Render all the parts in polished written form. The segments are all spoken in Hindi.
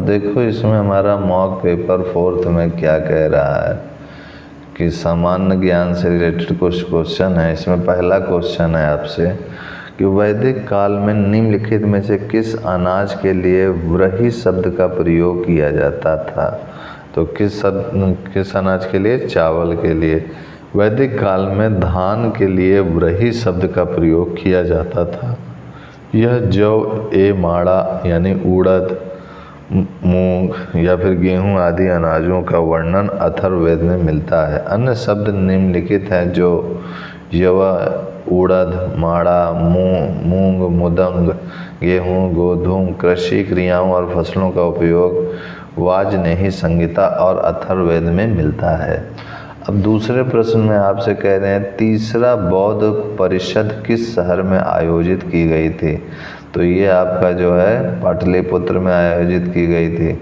अब देखो इसमें हमारा मॉक पेपर 4th में क्या कह रहा है कि सामान्य ज्ञान से रिलेटेड कुछ क्वेश्चन है। इसमें पहला क्वेश्चन है आपसे कि वैदिक काल में निम्नलिखित में से किस अनाज के लिए व्रही शब्द का प्रयोग किया जाता था। तो किस अनाज के लिए? चावल के लिए। वैदिक काल में धान के लिए व्रही शब्द का प्रयोग किया जाता था। यह जौ, माड़ा यानी उड़द, मूंग या फिर गेहूं आदि अनाजों का वर्णन अथर्ववेद में मिलता है। अन्य शब्द निम्नलिखित हैं जो यवा, उड़द, माड़ा, मूंग, मुदंग, गेहूं, गोधूम, कृषि क्रियाओं और फसलों का उपयोग वाजनेयी संहिता और अथर्ववेद में मिलता है। अब दूसरे प्रश्न में आपसे कह रहे हैं तीसरा बौद्ध परिषद किस शहर में आयोजित की गई थी। तो ये आपका जो है पाटलिपुत्र में आयोजित की गई थी,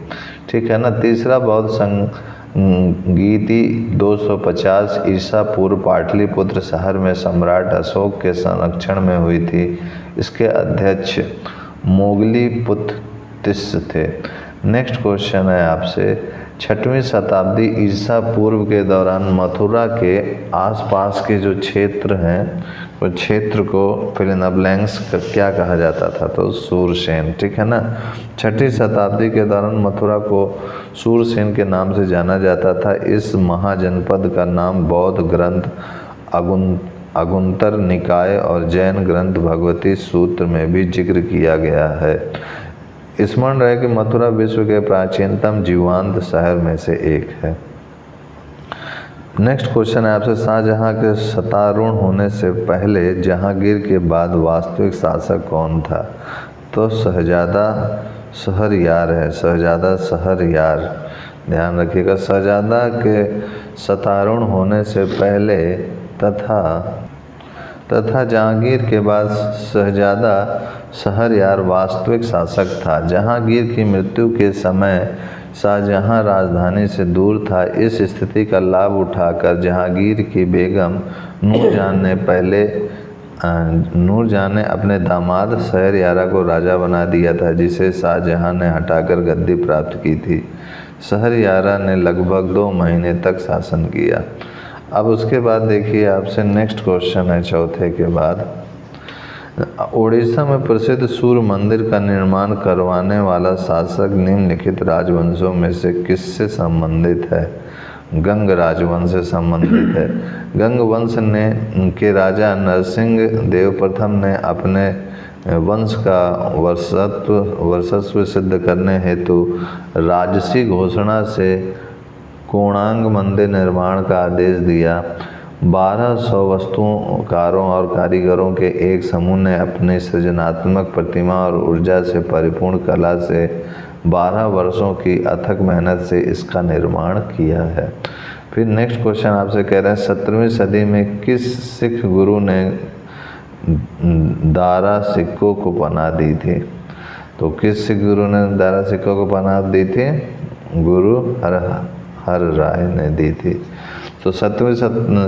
ठीक है ना। तीसरा बौद्ध संगीति 250 ईसा पूर्व पाटलिपुत्र शहर में सम्राट अशोक के संरक्षण में हुई थी। इसके अध्यक्ष मोगलीपुत्तिस थे। नेक्स्ट क्वेश्चन है आपसे 6वीं शताब्दी ईसा पूर्व के दौरान मथुरा के आसपास के जो क्षेत्र हैं वो क्षेत्र को फिल इन द ब्लैंक्स क्या कहा जाता था। तो सूरसेन, ठीक है ना। 6वीं शताब्दी के दौरान मथुरा को सूरसेन के नाम से जाना जाता था। इस महाजनपद का नाम बौद्ध ग्रंथ अगुंतर निकाय और जैन ग्रंथ भगवती सूत्र में भी जिक्र किया गया है। स्मरण रहे कि मथुरा विश्व के प्राचीनतम जीवांत शहर में से एक है। नेक्स्ट क्वेश्चन है आपसे शाहजहां के शतारूढ़ होने से पहले जहांगीर के बाद वास्तविक शासक कौन था। तो शहजादा शहरयार है, शहजादा शहरयार, ध्यान रखिएगा। शहजादा के शतारूढ़ होने से पहले तथा जहांगीर के बाद शहजादा शहरयार वास्तविक शासक था। जहांगीर की मृत्यु के समय शाहजहां राजधानी से दूर था। इस स्थिति का लाभ उठाकर जहांगीर की बेगम नूरजहां ने अपने दामाद शहरयारा को राजा बना दिया था, जिसे शाहजहां ने हटाकर गद्दी प्राप्त की थी। शहरयारा ने लगभग 2 महीने तक शासन किया। अब उसके बाद देखिए आपसे नेक्स्ट क्वेश्चन है चौथे के बाद। ओडिशा में प्रसिद्ध सूर्य मंदिर का निर्माण करवाने वाला शासक निम्नलिखित राजवंशों में से किससे संबंधित है। गंग राजवंश से संबंधित है। गंग वंश के राजा नरसिंह देव प्रथम ने अपने वंश का वर्चस्व सिद्ध करने हेतु राजसी घोषणा से कोणार्क मंदिर निर्माण का आदेश दिया। 1200 वास्तुकारों और कारीगरों के एक समूह ने अपनी सृजनात्मक प्रतिमा और ऊर्जा से परिपूर्ण कला से 12 वर्षों की अथक मेहनत से इसका निर्माण किया है। फिर नेक्स्ट क्वेश्चन आपसे कह रहे हैं 17वीं सदी में किस सिख गुरु ने दारा सिक्कों को पनाह दी थी। तो किस सिख गुरु ने दारा सिक्कों को पनाह दी थी। गुरु हर राय ने दी थी। तो 7वीं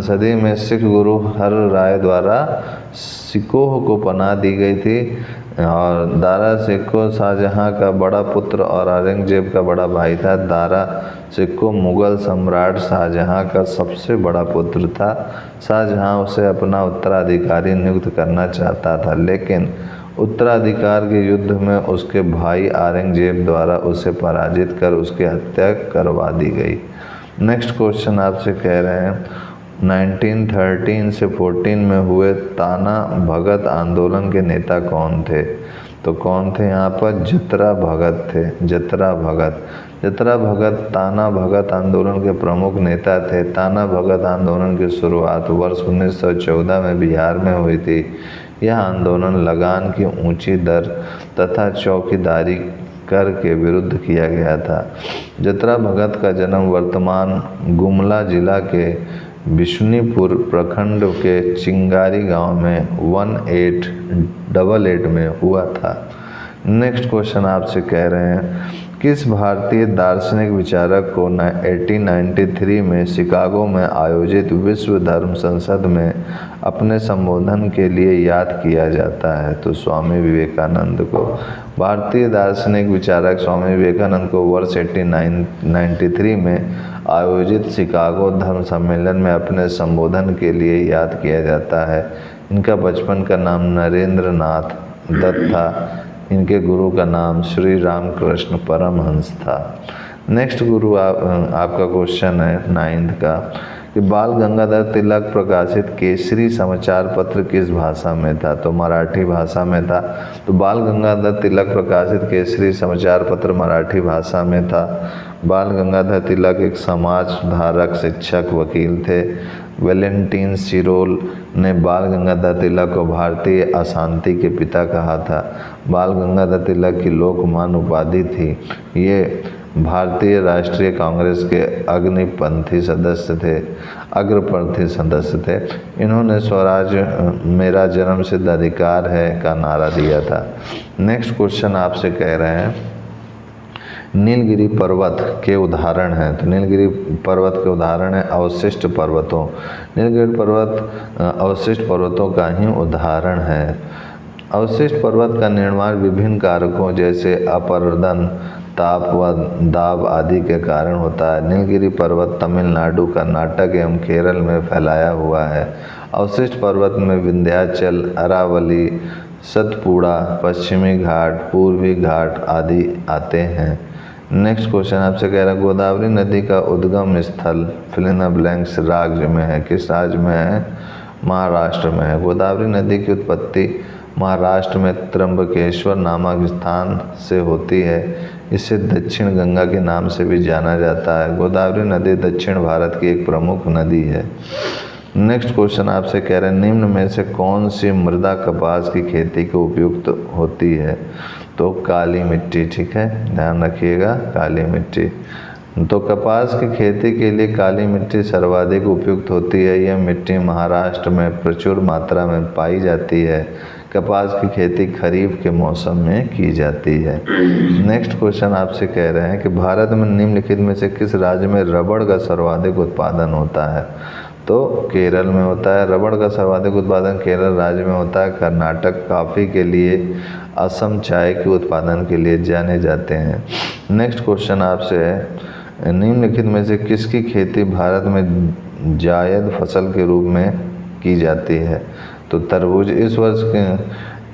सदी में सिख गुरु हर राय द्वारा सिक्कों को पनाह दी गई थी। और दारा सिक्को शाहजहां का बड़ा पुत्र और औरंगजेब का बड़ा भाई था। दारा सिक्को मुगल सम्राट शाहजहां का सबसे बड़ा पुत्र था। शाहजहां उसे अपना उत्तराधिकारी नियुक्त करना चाहता था, लेकिन उत्तराधिकार के युद्ध में उसके भाई औरंगजेब द्वारा उसे पराजित कर उसकी हत्या करवा दी गई। नेक्स्ट क्वेश्चन आपसे कह रहे हैं 1913 से 14 में हुए ताना भगत आंदोलन के नेता कौन थे। तो कौन थे यहाँ पर। जतरा भगत थे। जतरा भगत ताना भगत आंदोलन के प्रमुख नेता थे। ताना भगत आंदोलन की शुरुआत वर्ष 1914 में बिहार में हुई थी। यह आंदोलन लगान की ऊंची दर तथा चौकीदारी कर के विरुद्ध किया गया था। जतरा भगत का जन्म वर्तमान गुमला जिला के बिशुनीपुर प्रखंड के चिंगारी गांव में 1888 में हुआ था। नेक्स्ट क्वेश्चन आपसे कह रहे हैं किस भारतीय दार्शनिक विचारक को 1893 में शिकागो में आयोजित विश्व धर्म संसद में अपने संबोधन के लिए याद किया जाता है? तो स्वामी विवेकानंद को। भारतीय दार्शनिक विचारक स्वामी विवेकानंद को वर्ष 1893 में आयोजित शिकागो धर्म सम्मेलन में अपने संबोधन के लिए याद किया जाता है। इनका बचपन का नाम नरेंद्र नाथ दत्त था। इनके गुरु का नाम श्री रामकृष्ण परमहंस था। नेक्स्ट गुरु आपका क्वेश्चन है 9th का कि बाल गंगाधर तिलक प्रकाशित केसरी समाचार पत्र किस भाषा में था? तो मराठी भाषा में था। तो बाल गंगाधर तिलक प्रकाशित केसरी समाचार पत्र मराठी भाषा में था। बाल गंगाधर तिलक एक समाज सुधारक, शिक्षक, वकील थे। वैलेंटाइन सिरोल ने बाल गंगाधर तिलक को भारतीय अशांति के पिता कहा था। बाल गंगाधर तिलक की लोकमान्य उपाधि थी। ये भारतीय राष्ट्रीय कांग्रेस के अग्रपंथी सदस्य थे। इन्होंने स्वराज मेरा जन्म सिद्ध अधिकार है का नारा दिया था। नेक्स्ट क्वेश्चन आपसे कह रहे हैं नीलगिरी पर्वत के उदाहरण हैं। तो नीलगिरी पर्वत के उदाहरण है अवशिष्ट पर्वतों। नीलगिरी पर्वत अवशिष्ट पर्वतों का ही उदाहरण है। अवशिष्ट पर्वत का निर्माण विभिन्न कारकों जैसे अपरदन, ताप व दाब आदि के कारण होता है। नीलगिरी पर्वत तमिलनाडु, कर्नाटक एवं केरल में फैलाया हुआ है। अवशिष्ट पर्वत में विंध्याचल, अरावली, सतपुड़ा, पश्चिमी घाट, पूर्वी घाट आदि आते हैं। नेक्स्ट क्वेश्चन आपसे कह रहा है गोदावरी नदी का उद्गम स्थल फिल इन द ब्लैंक्स राज्य में है। किस राज्य में है? महाराष्ट्र में है। गोदावरी नदी की उत्पत्ति महाराष्ट्र में त्र्यंबकेश्वर नामक स्थान से होती है। इसे दक्षिण गंगा के नाम से भी जाना जाता है। गोदावरी नदी दक्षिण भारत की एक प्रमुख नदी है। नेक्स्ट क्वेश्चन आपसे कह रहे हैं निम्न में से कौन सी मृदा कपास की खेती को उपयुक्त होती है? तो काली मिट्टी। ठीक है, ध्यान रखिएगा, काली मिट्टी। तो कपास की खेती के लिए काली मिट्टी सर्वाधिक उपयुक्त होती है। यह मिट्टी महाराष्ट्र में प्रचुर मात्रा में पाई जाती है। कपास की खेती खरीफ के मौसम में की जाती है। नेक्स्ट क्वेश्चन आपसे कह रहे हैं कि भारत में निम्नलिखित में से किस राज्य में रबड़ का सर्वाधिक उत्पादन होता है? तो केरल में होता है। रबड़ का सर्वाधिक उत्पादन केरल राज्य में होता है। कर्नाटक कॉफ़ी के लिए, असम चाय के उत्पादन के लिए जाने जाते हैं। नेक्स्ट क्वेश्चन आपसे है निम्नलिखित में से किसकी खेती भारत में जायद फसल के रूप में की जाती है? तो तरबूज।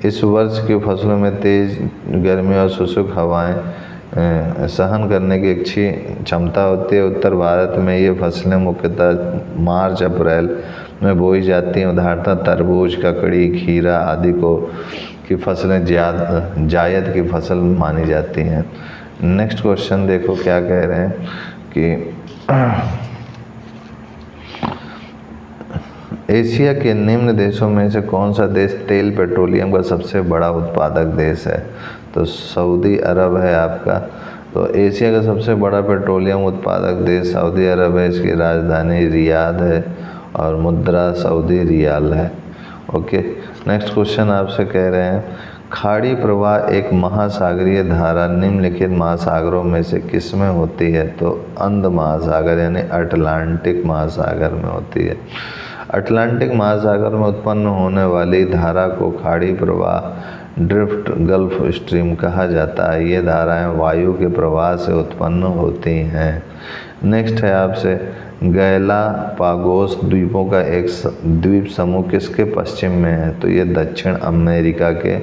इस वर्ष की फसलों में तेज गर्मी और शुष्क हवाएं सहन करने की अच्छी क्षमता होती है। उत्तर भारत में ये फसलें मुख्यतः मार्च अप्रैल में बोई जाती हैं। उदाहरणतः तरबूज, ककड़ी, खीरा आदि की फसलें जायद की फसल मानी जाती हैं। नेक्स्ट क्वेश्चन देखो क्या कह रहे हैं कि एशिया के निम्न देशों में से कौन सा देश तेल पेट्रोलियम का सबसे बड़ा उत्पादक देश है? तो सऊदी अरब है आपका। तो एशिया का सबसे बड़ा पेट्रोलियम उत्पादक देश सऊदी अरब है। इसकी राजधानी रियाद है और मुद्रा सऊदी रियाल है। ओके, नेक्स्ट क्वेश्चन आपसे कह रहे हैं खाड़ी प्रवाह एक महासागरीय धारा निम्नलिखित महासागरों में से किस में होती है? तो अंध महासागर यानी अटलांटिक महासागर में होती है। अटलांटिक महासागर में उत्पन्न होने वाली धारा को खाड़ी प्रवाह ड्रिफ्ट गल्फ स्ट्रीम कहा जाता है। ये धाराएं वायु के प्रवाह से उत्पन्न होती हैं। नेक्स्ट है आपसे गैलापागोस द्वीपों का एक द्वीप समूह किसके पश्चिम में है? तो ये दक्षिण अमेरिका के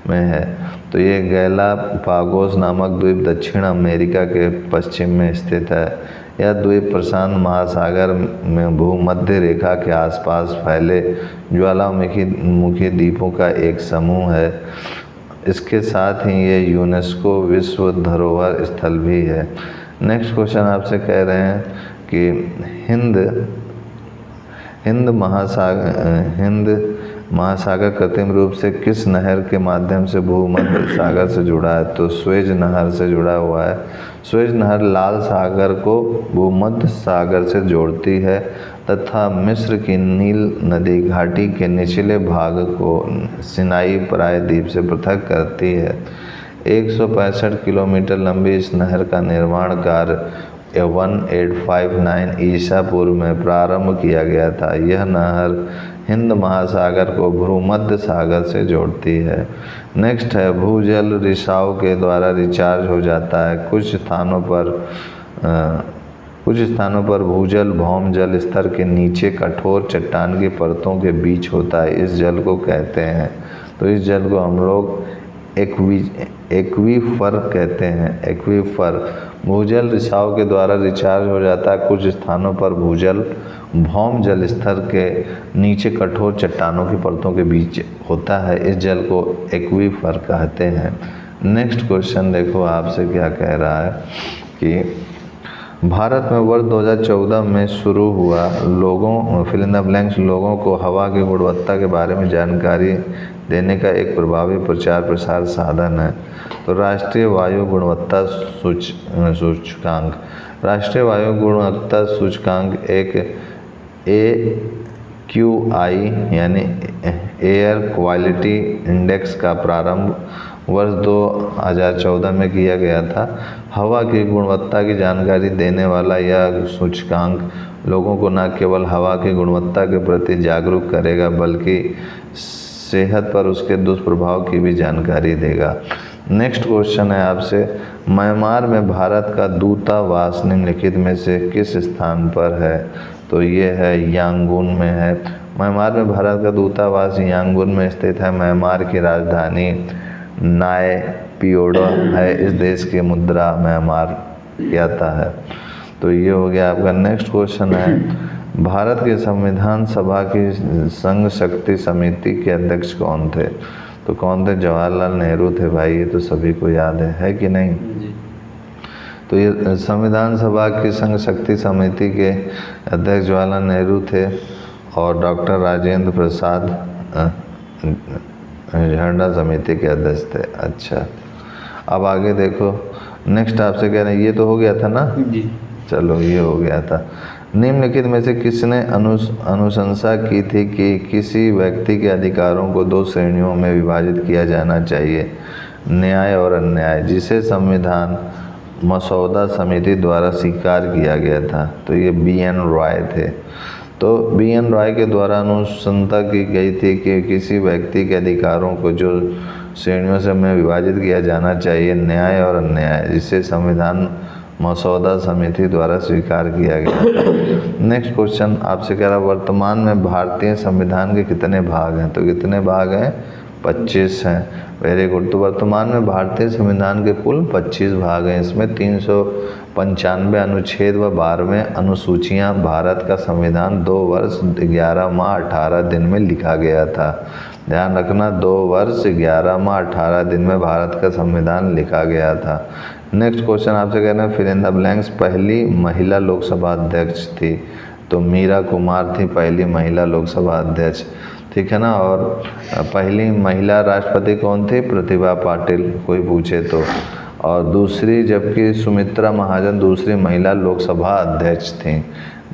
में है। तो ये गैलापागोस नामक द्वीप दक्षिण अमेरिका के पश्चिम में स्थित है। यह द्वीप प्रशांत महासागर में भूमध्य रेखा के आसपास फैले ज्वालामुखी द्वीपों का एक समूह है। इसके साथ ही ये यूनेस्को विश्व धरोहर स्थल भी है। नेक्स्ट क्वेश्चन आपसे कह रहे हैं कि हिंद महासागर कृत्रिम रूप से किस नहर के माध्यम से भूमध्य सागर से जुड़ा है? तो स्वेज नहर से जुड़ा हुआ है। स्वेज नहर लाल सागर को भूमध्य सागर से जोड़ती है तथा मिस्र की नील नदी घाटी के निचले भाग को सिनाई प्रायद्वीप से पृथक करती है। 165 किलोमीटर लंबी इस नहर का निर्माण कार्य 1859 ईसा पूर्व में प्रारंभ किया गया था। यह नहर हिंद महासागर को भूमध्य सागर से जोड़ती है। नेक्स्ट है भूजल रिसाव के द्वारा रिचार्ज हो जाता है। कुछ स्थानों पर भूजल भौम जल स्तर के नीचे कठोर चट्टान की परतों के बीच होता है। इस जल को कहते हैं, तो इस जल को हम लोग एक्वीफर कहते हैं। एक्वीफर भूजल रिसाव के द्वारा रिचार्ज हो जाता है। कुछ स्थानों पर भूजल भौम जल स्तर के नीचे कठोर चट्टानों की परतों के बीच होता है। इस जल को एक्वीफर कहते हैं। नेक्स्ट क्वेश्चन देखो आपसे क्या कह रहा है कि भारत में वर्ष 2014 में शुरू हुआ फिल इन द ब्लैंक्स लोगों को हवा की गुणवत्ता के बारे में जानकारी देने का एक प्रभावी प्रचार प्रसार साधन है। तो राष्ट्रीय वायु गुणवत्ता सूचकांक। राष्ट्रीय वायु गुणवत्ता सूचकांक एक AQI यानी एयर क्वालिटी इंडेक्स का प्रारंभ वर्ष 2014 में किया गया था। हवा की गुणवत्ता की जानकारी देने वाला यह सूचकांक लोगों को न केवल हवा की गुणवत्ता के प्रति जागरूक करेगा बल्कि सेहत पर उसके दुष्प्रभाव की भी जानकारी देगा। नेक्स्ट क्वेश्चन है आपसे, म्यांमार में भारत का दूतावास निम्नलिखित में से किस स्थान पर है? तो ये है यांगून में है। म्यांमार में भारत का दूतावास यांगून में स्थित है। म्यांमार की राजधानी नायपियोडो है। इस देश की मुद्रा म्यांमार कहता है। तो ये हो गया आपका। नेक्स्ट क्वेश्चन है, भारत के संविधान सभा की संघ शक्ति समिति के अध्यक्ष कौन थे? तो कौन थे? जवाहरलाल नेहरू थे भाई, ये तो सभी को याद है कि नहीं? तो ये संविधान सभा की संघ शक्ति समिति के अध्यक्ष जवाहरलाल नेहरू थे और डॉक्टर राजेंद्र प्रसाद झंडा समिति के अध्यक्ष थे। अच्छा, अब आगे देखो। नेक्स्ट आपसे कह रहे हैं, ये तो हो गया था ना जी? चलो, ये हो गया था। निम्नलिखित में से किसने अनुशंसा की थी कि किसी व्यक्ति के अधिकारों को 2 श्रेणियों में विभाजित किया जाना चाहिए, न्याय और अन्याय, जिसे संविधान मसौदा समिति द्वारा स्वीकार किया गया था? तो ये BN रॉय थे। तो BN रॉय के द्वारा अनुशंसा की गई थी कि किसी व्यक्ति के अधिकारों को जो श्रेणियों से में विभाजित किया जाना चाहिए, न्याय और अन्याय, जिसे संविधान मसौदा समिति द्वारा स्वीकार किया गया। नेक्स्ट क्वेश्चन आपसे कह रहा, वर्तमान में भारतीय संविधान के कितने भाग हैं? तो कितने भाग हैं? 25 हैं। Very good. तो वर्तमान में भारतीय संविधान के कुल 25 भाग हैं। इसमें 395 अनुच्छेद व 12वें अनुसूचियाँ। भारत का संविधान 2 वर्ष 11 माह 18 दिन में लिखा गया था। ध्यान रखना, 2 वर्ष 11 माह 18 दिन में भारत का संविधान लिखा गया था। नेक्स्ट क्वेश्चन आपसे कहना है, फिल इन द ब्लैंक्स पहली महिला लोकसभा अध्यक्ष थी? तो मीरा कुमार थी पहली महिला लोकसभा अध्यक्ष, ठीक है ना। और पहली महिला राष्ट्रपति कौन थी? प्रतिभा पाटिल, कोई पूछे तो। और दूसरी, जबकि सुमित्रा महाजन दूसरी महिला लोकसभा अध्यक्ष थी।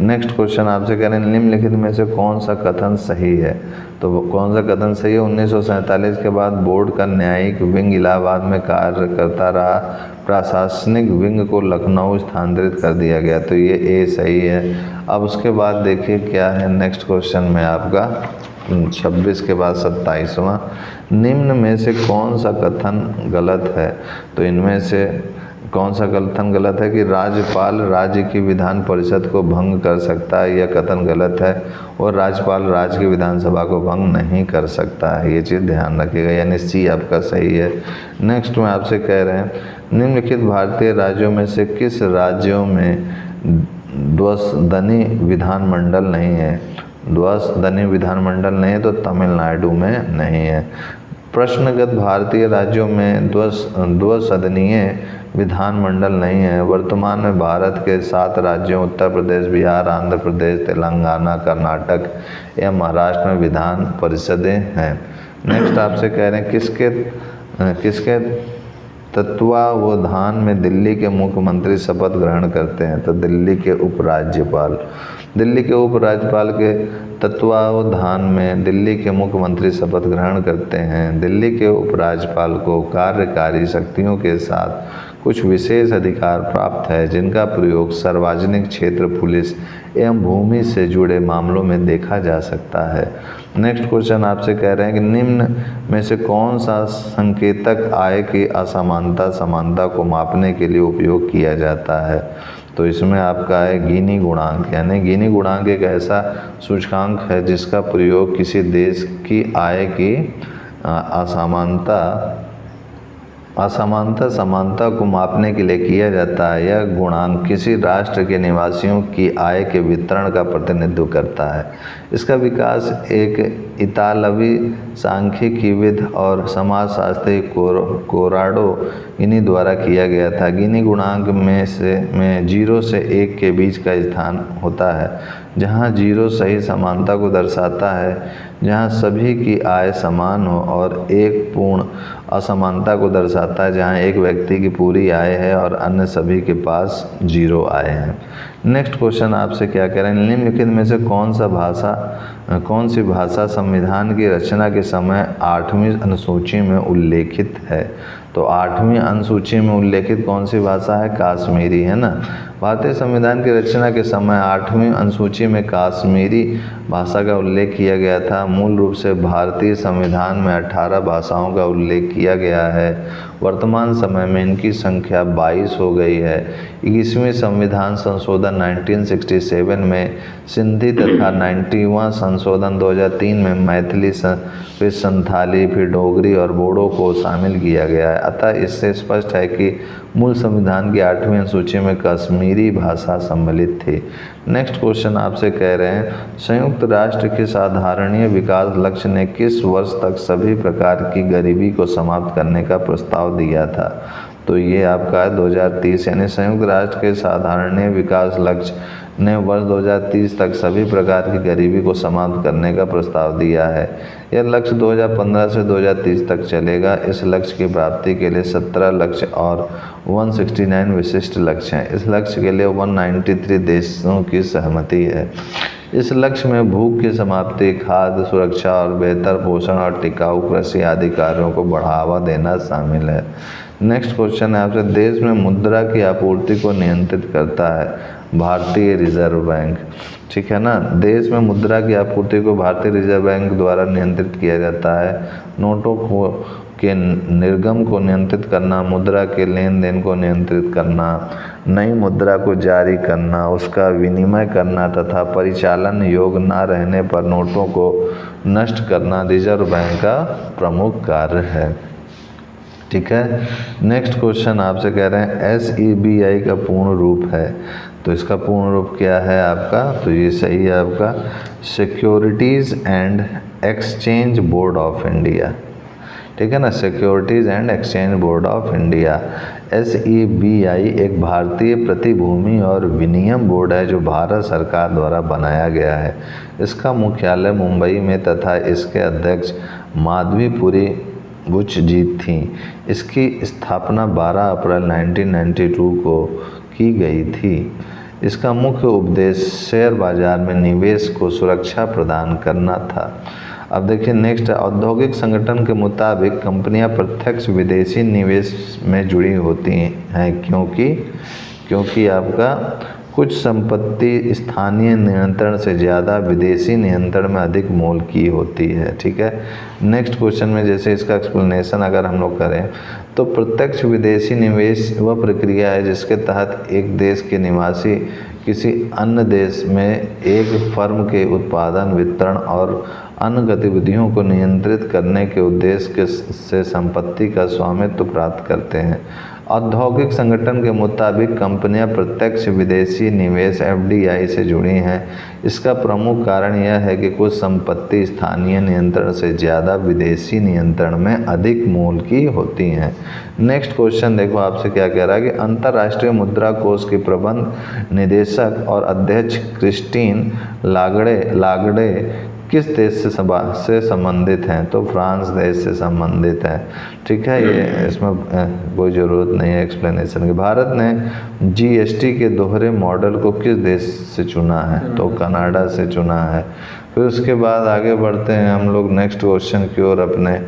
नेक्स्ट क्वेश्चन आपसे कह रहे हैं, निम्नलिखित में से कौन सा कथन सही है? तो कौन सा कथन सही है? 1947 के बाद बोर्ड का न्यायिक विंग इलाहाबाद में कार्य करता रहा, प्रशासनिक विंग को लखनऊ स्थानांतरित कर दिया गया। तो ये ए सही है। अब उसके बाद देखिए क्या है नेक्स्ट क्वेश्चन में आपका 26 के बाद 27वां, निम्न में से कौन सा कथन गलत है? तो इनमें से कौन सा कथन गलत है कि राज्यपाल राज्य की विधान परिषद को भंग कर सकता है? यह कथन गलत है। और राज्यपाल राज्य की विधानसभा को भंग नहीं कर सकता है। ये चीज़ ध्यान रखिएगा, यानी सी आपका सही है। नेक्स्ट में आपसे कह रहे हैं, निम्नलिखित भारतीय राज्यों में से किस राज्यों में द्विसदनी विधानमंडल नहीं है? द्विसदनी विधानमंडल नहीं है तो तमिलनाडु में नहीं है। प्रश्नगत भारतीय राज्यों में द्विसदनीय विधानमंडल नहीं है। वर्तमान में भारत के 7 राज्यों उत्तर प्रदेश, बिहार, आंध्र प्रदेश, तेलंगाना, कर्नाटक एवं महाराष्ट्र में विधान परिषदें हैं। नेक्स्ट आपसे कह रहे हैं, किसके तत्वावधान में दिल्ली के मुख्यमंत्री शपथ ग्रहण करते हैं? तो दिल्ली के उपराज्यपाल। दिल्ली के उपराज्यपाल के तत्वावधान में दिल्ली के मुख्यमंत्री शपथ ग्रहण करते हैं। दिल्ली के उपराज्यपाल को कार्यकारी शक्तियों के साथ कुछ विशेष अधिकार प्राप्त है, जिनका प्रयोग सार्वजनिक क्षेत्र पुलिस एवं भूमि से जुड़े मामलों में देखा जा सकता है। नेक्स्ट क्वेश्चन आपसे कह रहे हैं कि निम्न में से कौन सा संकेतक आय की असमानता समानता को मापने के लिए उपयोग किया जाता है? तो इसमें आपका है गिनी गुणांक, यानी गिनी गुणांक एक ऐसा सूचकांक है जिसका प्रयोग किसी देश की आय की असमानता समानता को मापने के लिए किया जाता है। यह गुणांक किसी राष्ट्र के निवासियों की आय के वितरण का प्रतिनिधित्व करता है। इसका विकास एक इतालवी सांख्यिकीविद और समाजशास्त्री कोराडो गिनी द्वारा किया गया था। गिनी गुणांक में 0 से 1 के बीच का स्थान होता है, जहाँ 0 सही समानता को दर्शाता है, जहाँ सभी की आय समान हो, और 1 पूर्ण असमानता को दर्शाता है, जहाँ एक व्यक्ति की पूरी आय है और अन्य सभी के पास 0 आय है। नेक्स्ट क्वेश्चन आपसे क्या कह रहे हैं, निम्नलिखित में से कौन सी भाषा संविधान की रचना के समय 8वीं अनुसूची में उल्लेखित है? तो 8वीं अनुसूची में उल्लेखित कौन सी भाषा है? काश्मीरी, है ना। भारतीय संविधान की रचना के समय 8वीं अनुसूची में काश्मीरी भाषा का उल्लेख किया गया था। मूल रूप से भारतीय संविधान में 18 भाषाओं का उल्लेख किया गया है। वर्तमान समय में इनकी संख्या 22 हो गई है। 21वें संविधान संशोधन 1967 में सिंधी तथा 90वां संशोधन 2003 में मैथिली, फिर संथाली, फिर डोगरी और बोडो को शामिल किया गया है। अतः इससे स्पष्ट है कि मूल संविधान की 8वीं अनुसूची में कश्मीरी भाषा सम्मिलित थी। नेक्स्ट क्वेश्चन आपसे कह रहे हैं, संयुक्त राष्ट्र के साधारणीय विकास लक्ष्य ने किस वर्ष तक सभी प्रकार की गरीबी को समाप्त करने का प्रस्ताव दिया था? तो ये आपका है 2030, यानी संयुक्त राष्ट्र के साधारणीय विकास लक्ष्य ने वर्ष 2030 तक सभी प्रकार की गरीबी को समाप्त करने का प्रस्ताव दिया है। यह लक्ष्य 2015 से 2030 तक चलेगा। इस लक्ष्य की प्राप्ति के लिए 17 लक्ष्य और 169 विशिष्ट लक्ष्य हैं। इस लक्ष्य के लिए 193 देशों की सहमति है। इस लक्ष्य में भूख की समाप्ति, खाद्य सुरक्षा और बेहतर पोषण और टिकाऊ कृषि आदि कार्यों को बढ़ावा देना शामिल है। नेक्स्ट क्वेश्चन है आपसे, देश में मुद्रा की आपूर्ति को नियंत्रित करता है भारतीय रिजर्व बैंक, ठीक है ना। देश में मुद्रा की आपूर्ति को भारतीय रिजर्व बैंक द्वारा नियंत्रित किया जाता है। नोटों के निर्गम को नियंत्रित करना, मुद्रा के लेन देन को नियंत्रित करना, नई मुद्रा को जारी करना, उसका विनिमय करना तथा परिचालन योग्य न रहने पर नोटों को नष्ट करना रिजर्व बैंक का प्रमुख कार्य है, ठीक है। नेक्स्ट क्वेश्चन आपसे कह रहे हैं SEBI का पूर्ण रूप है, तो इसका पूर्ण रूप क्या है आपका? तो ये सही है आपका, securities and exchange board of India, ठीक है ना, securities and exchange board of India. SEBI एक भारतीय प्रतिभूति और विनिमय बोर्ड है जो भारत सरकार द्वारा बनाया गया है। इसका मुख्यालय मुंबई में तथा इसके अध्यक्ष माधवीपुरी बुचजीत थी। इसकी स्थापना 12 अप्रैल 1992 को की गई थी। इसका मुख्य उद्देश्य शेयर बाजार में निवेश को सुरक्षा प्रदान करना था। अब देखिए नेक्स्ट, औद्योगिक संगठन के मुताबिक कंपनियां प्रत्यक्ष विदेशी निवेश में जुड़ी होती हैं क्योंकि आपका कुछ संपत्ति स्थानीय नियंत्रण से ज़्यादा विदेशी नियंत्रण में अधिक मोल की होती है, ठीक है। नेक्स्ट क्वेश्चन में जैसे इसका एक्सप्लेनेशन अगर हम लोग करें तो प्रत्यक्ष विदेशी निवेश वह प्रक्रिया है जिसके तहत एक देश के निवासी किसी अन्य देश में एक फर्म के उत्पादन, वितरण और अन्य गतिविधियों को नियंत्रित करने के उद्देश्य से संपत्ति का स्वामित्व प्राप्त करते हैं। औद्योगिक संगठन के मुताबिक कंपनियां प्रत्यक्ष विदेशी निवेश FDI से जुड़ी हैं। इसका प्रमुख कारण यह है कि कुछ संपत्ति स्थानीय नियंत्रण से ज़्यादा विदेशी नियंत्रण में अधिक मूल की होती हैं। नेक्स्ट क्वेश्चन देखो आपसे क्या कह रहा है कि अंतर्राष्ट्रीय मुद्रा कोष की प्रबंध निदेशक और अध्यक्ष क्रिस्टीन लागड़े किस देश से संबंधित हैं? तो फ्रांस देश से संबंधित हैं। ठीक है, ये इसमें कोई ज़रूरत नहीं है एक्सप्लेनेशन की। भारत ने जीएसटी के दोहरे मॉडल को किस देश से चुना है? तो कनाडा से चुना है। फिर उसके बाद आगे बढ़ते हैं हम लोग नेक्स्ट क्वेश्चन की ओर अपने,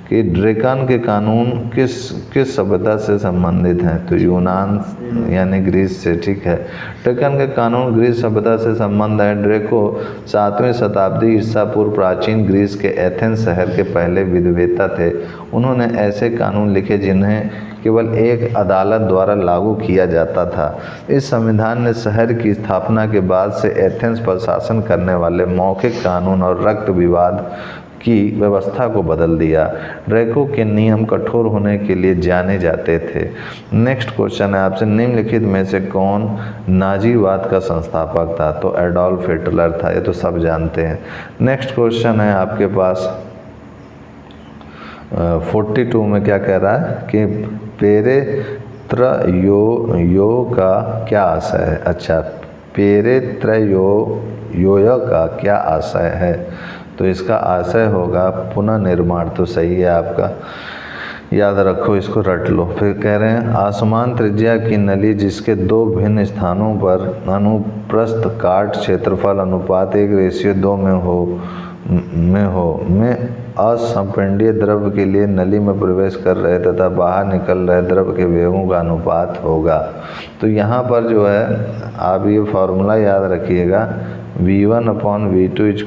कि ड्रेकन के कानून किस सभ्यता से संबंधित हैं? तो यूनान यानी ग्रीस से। ठीक है, ड्रेकन के कानून ग्रीस सभ्यता से संबंध है। ड्रेको 7वीं शताब्दी ईसा पूर्व प्राचीन ग्रीस के एथेंस शहर के पहले विद्वेता थे। उन्होंने ऐसे कानून लिखे जिन्हें केवल एक अदालत द्वारा लागू किया जाता था। इस संविधान ने शहर की स्थापना के बाद से एथेंस पर शासन करने वाले मौखिक कानून और रक्त विवाद की व्यवस्था को बदल दिया। ड्रेको के नियम कठोर होने के लिए जाने जाते थे। नेक्स्ट क्वेश्चन है आपसे, निम्नलिखित में से कौन नाजीवाद का संस्थापक था? तो एडोल्फ हिटलर था, ये तो सब जानते हैं। नेक्स्ट क्वेश्चन है आपके पास 42 में क्या कह रहा है कि पेरेत्रयो का क्या आशय है? अच्छा, पेरेत्रयो का क्या आशय है? तो इसका आशय होगा पुनर्निर्माण। तो सही है आपका, याद रखो, इसको रट लो। फिर कह रहे हैं आसमान त्रिज्या की नली जिसके दो भिन्न स्थानों पर अनुप्रस्थ काट क्षेत्रफल अनुपात 1:2 में असंपिंडीय द्रव के लिए नली में प्रवेश कर रहे तथा बाहर निकल रहे द्रव के वेगों का अनुपात होगा। तो यहाँ पर जो है आप ये फॉर्मूला याद रखिएगा, v1/v2 =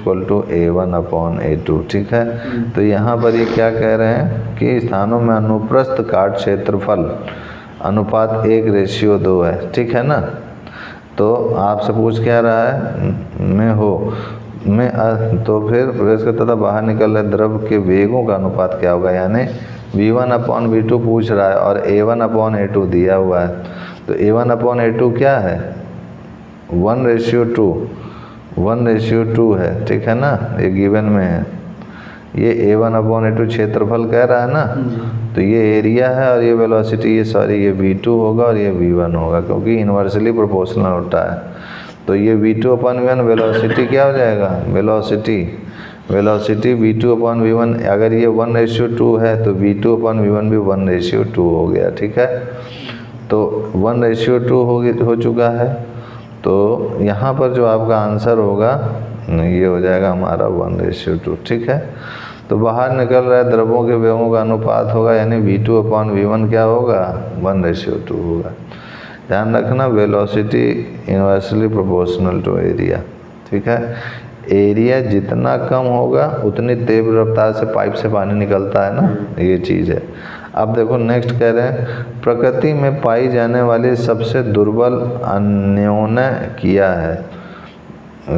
a1/a2। ठीक है, तो यहाँ पर ये क्या कह रहे हैं कि स्थानों में अनुप्रस्थ काट क्षेत्रफल अनुपात 1:2 है। ठीक है ना, तो आपसे पूछ क्या रहा है तो फिर प्रवेश करता था बाहर निकल रहे द्रव के वेगों का अनुपात क्या होगा, यानी v1/v2 पूछ रहा है और a1/a2 दिया हुआ है। तो a1/a2 क्या है? 1:2 है। ठीक है ना, ये गिवन में है। ये a1/a2 क्षेत्रफल कह रहा है ना, तो ये एरिया है और ये वेलोसिटी, ये v2 होगा और ये v1 होगा, क्योंकि इन्वर्सली प्रोपोर्शनल होता है। तो ये v2/v1 वेलोसिटी क्या हो जाएगा? वेलोसिटी v2/v1, अगर ये 1:2 है तो v2/v1 भी 1:2 हो गया। ठीक है, तो 1:2 हो चुका है। तो यहाँ पर जो आपका आंसर होगा ये हो जाएगा हमारा 1:2। ठीक है, तो बाहर निकल रहा है द्रवों के वेगों का अनुपात होगा, यानी v2/v1 क्या होगा? 1:2 होगा। ध्यान रखना, velocity inversely proportional to area. ठीक है, एरिया जितना कम होगा उतनी तेज रफ्तार से पाइप से पानी निकलता है ना, ये चीज़ है। अब देखो नेक्स्ट कह रहे हैं प्रकृति में पाई जाने वाली सबसे दुर्बल अन्योन्य क्रिया है।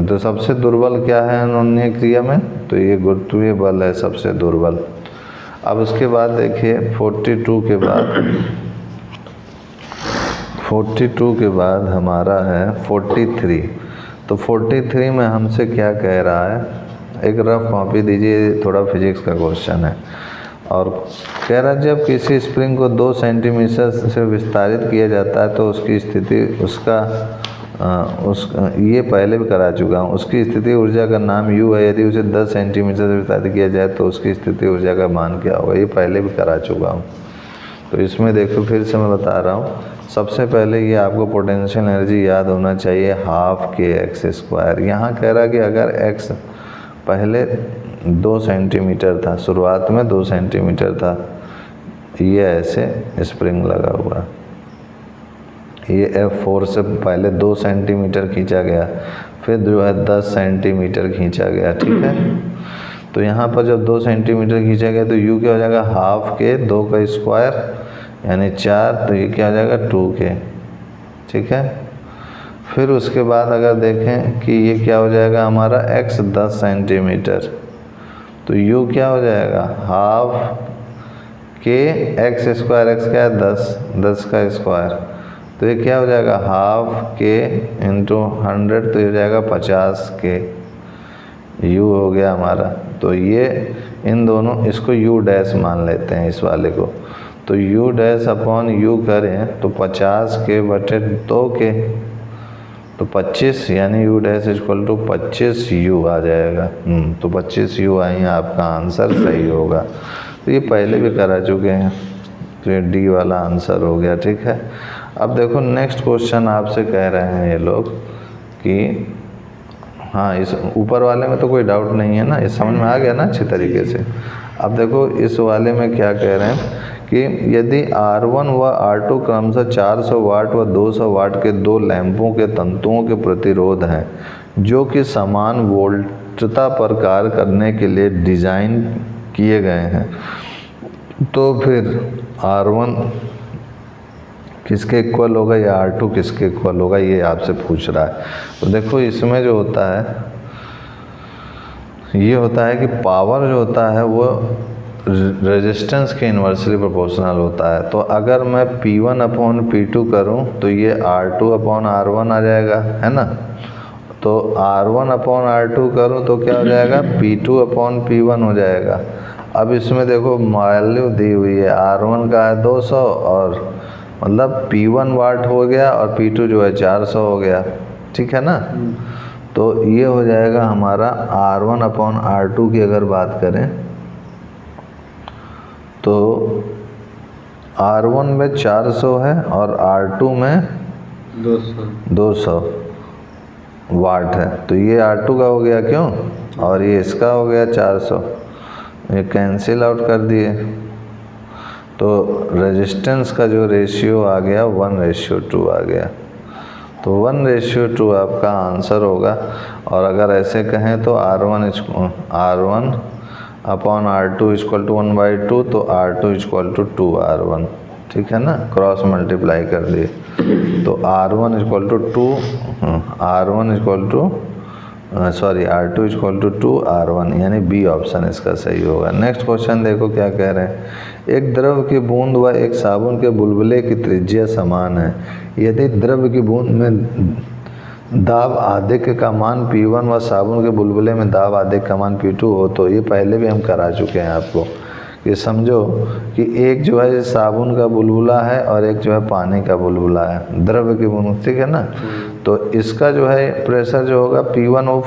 तो सबसे दुर्बल क्या है अन्योन्य क्रिया में? तो ये गुरुत्वीय बल है सबसे दुर्बल। अब उसके बाद देखिए 42 के बाद हमारा है 43। तो 43 में हमसे क्या कह रहा है, एक रफ कॉपी दीजिए, थोड़ा फिजिक्स का क्वेश्चन है। और कह रहा है जब किसी स्प्रिंग को 2 सेंटीमीटर से विस्तारित किया जाता है तो उसकी स्थिति ये पहले भी करा चुका हूँ, उसकी स्थिति ऊर्जा का नाम U है। यदि उसे 10 सेंटीमीटर से विस्तारित किया जाए तो उसकी स्थिति ऊर्जा का मान क्या होगा, ये पहले भी करा चुका हूँ। तो इसमें देखो फिर से मैं बता रहा हूँ, सबसे पहले ये आपको पोटेंशियल एनर्जी याद होना चाहिए, 12kx²। यहाँ कह रहा है कि अगर x पहले 2 सेंटीमीटर था, शुरुआत में 2 सेंटीमीटर था, ये ऐसे स्प्रिंग लगा हुआ, ये F4 से पहले 2 सेंटीमीटर खींचा गया, फिर जो है 10 सेंटीमीटर खींचा गया। ठीक है, तो यहाँ पर जब 2 सेंटीमीटर खींचा गया तो U क्या हो जाएगा, 12k 2 का स्क्वायर यानी 4, तो ये क्या हो जाएगा 2k। ठीक है, फिर उसके बाद अगर देखें कि ये क्या हो जाएगा हमारा x 10 सेंटीमीटर, तो U क्या हो जाएगा 12k x², x क्या है 10 का स्क्वायर, तो ये क्या हो जाएगा 12k × 100, तो ये हो जाएगा 50k। U हो गया हमारा। तो ये इन दोनों, इसको U' मान लेते हैं इस वाले को, तो U' / U करें तो 50k/2k, तो तो 25 यानी U dash equal to 25 U आ जाएगा। तो 25 यू आई, आपका आंसर सही होगा। तो ये पहले भी करा चुके हैं, तो ये डी वाला आंसर हो गया। ठीक है, अब देखो नेक्स्ट क्वेश्चन आपसे कह रहे हैं ये लोग कि हाँ, इस ऊपर वाले में तो कोई डाउट नहीं है ना, ये समझ में आ गया ना अच्छी तरीके से। अब देखो इस वाले में क्या कह रहे हैं कि यदि R1 व R2 क्रमशः 400 वाट व 200 वाट के दो लैंपों के तंतुओं के प्रतिरोध हैं जो कि समान वोल्टता पर कार्य करने के लिए डिज़ाइन किए गए हैं, तो फिर R1 किसके इक्वल होगा या R2 किसके इक्वल होगा, ये आपसे पूछ रहा है। तो देखो इसमें जो होता है ये होता है कि पावर जो होता है वो रेजिस्टेंस के इन्वर्सली प्रोपोर्शनल होता है। तो अगर मैं P1 अपॉन P2 करूं तो ये R2 अपॉन R1 आ जाएगा, है ना। तो R1 अपॉन R2 करूं तो क्या हो जाएगा, P2 अपॉन P1 हो जाएगा। अब इसमें देखो वैल्यू दी हुई है, R1 का है 200 और मतलब P1 वाट हो गया और P2 जो है 400 हो गया, ठीक है ना। तो ये हो जाएगा हमारा R1 अपॉन R2 की अगर बात करें तो R1 में 400 है और R2 में 200 वाट है। तो ये R2 का हो गया क्यों, और ये इसका हो गया 400, ये कैंसिल आउट कर दिए। तो रेजिस्टेंस का जो रेशियो आ गया 1:2 आ गया। तो 1:2 आपका आंसर होगा। और अगर ऐसे कहें तो R1 upon R2 equal to 1/2, तो R2 इक्वल टू 2R1, ठीक है ना, क्रॉस मल्टीप्लाई कर दिए। तो R1 equal to 2, R1 equal to R2 equal to 2R1, यानी बी ऑप्शन इसका सही होगा। नेक्स्ट क्वेश्चन देखो क्या कह रहे हैं, एक द्रव की बूंद व एक साबुन के बुलबुले की त्रिज्या समान है। यदि द्रव की बूंद में दाब आधिक्य का मान P1 व साबुन के बुलबुले में दाब आधिक्य का मान P2 हो, तो ये पहले भी हम करा चुके हैं आपको। कि समझो कि एक जो है साबुन का बुलबुला है और एक जो है पानी का बुलबुला है, द्रव की बूंद, ठीक है ना। तो इसका जो है प्रेशर जो होगा P1 वो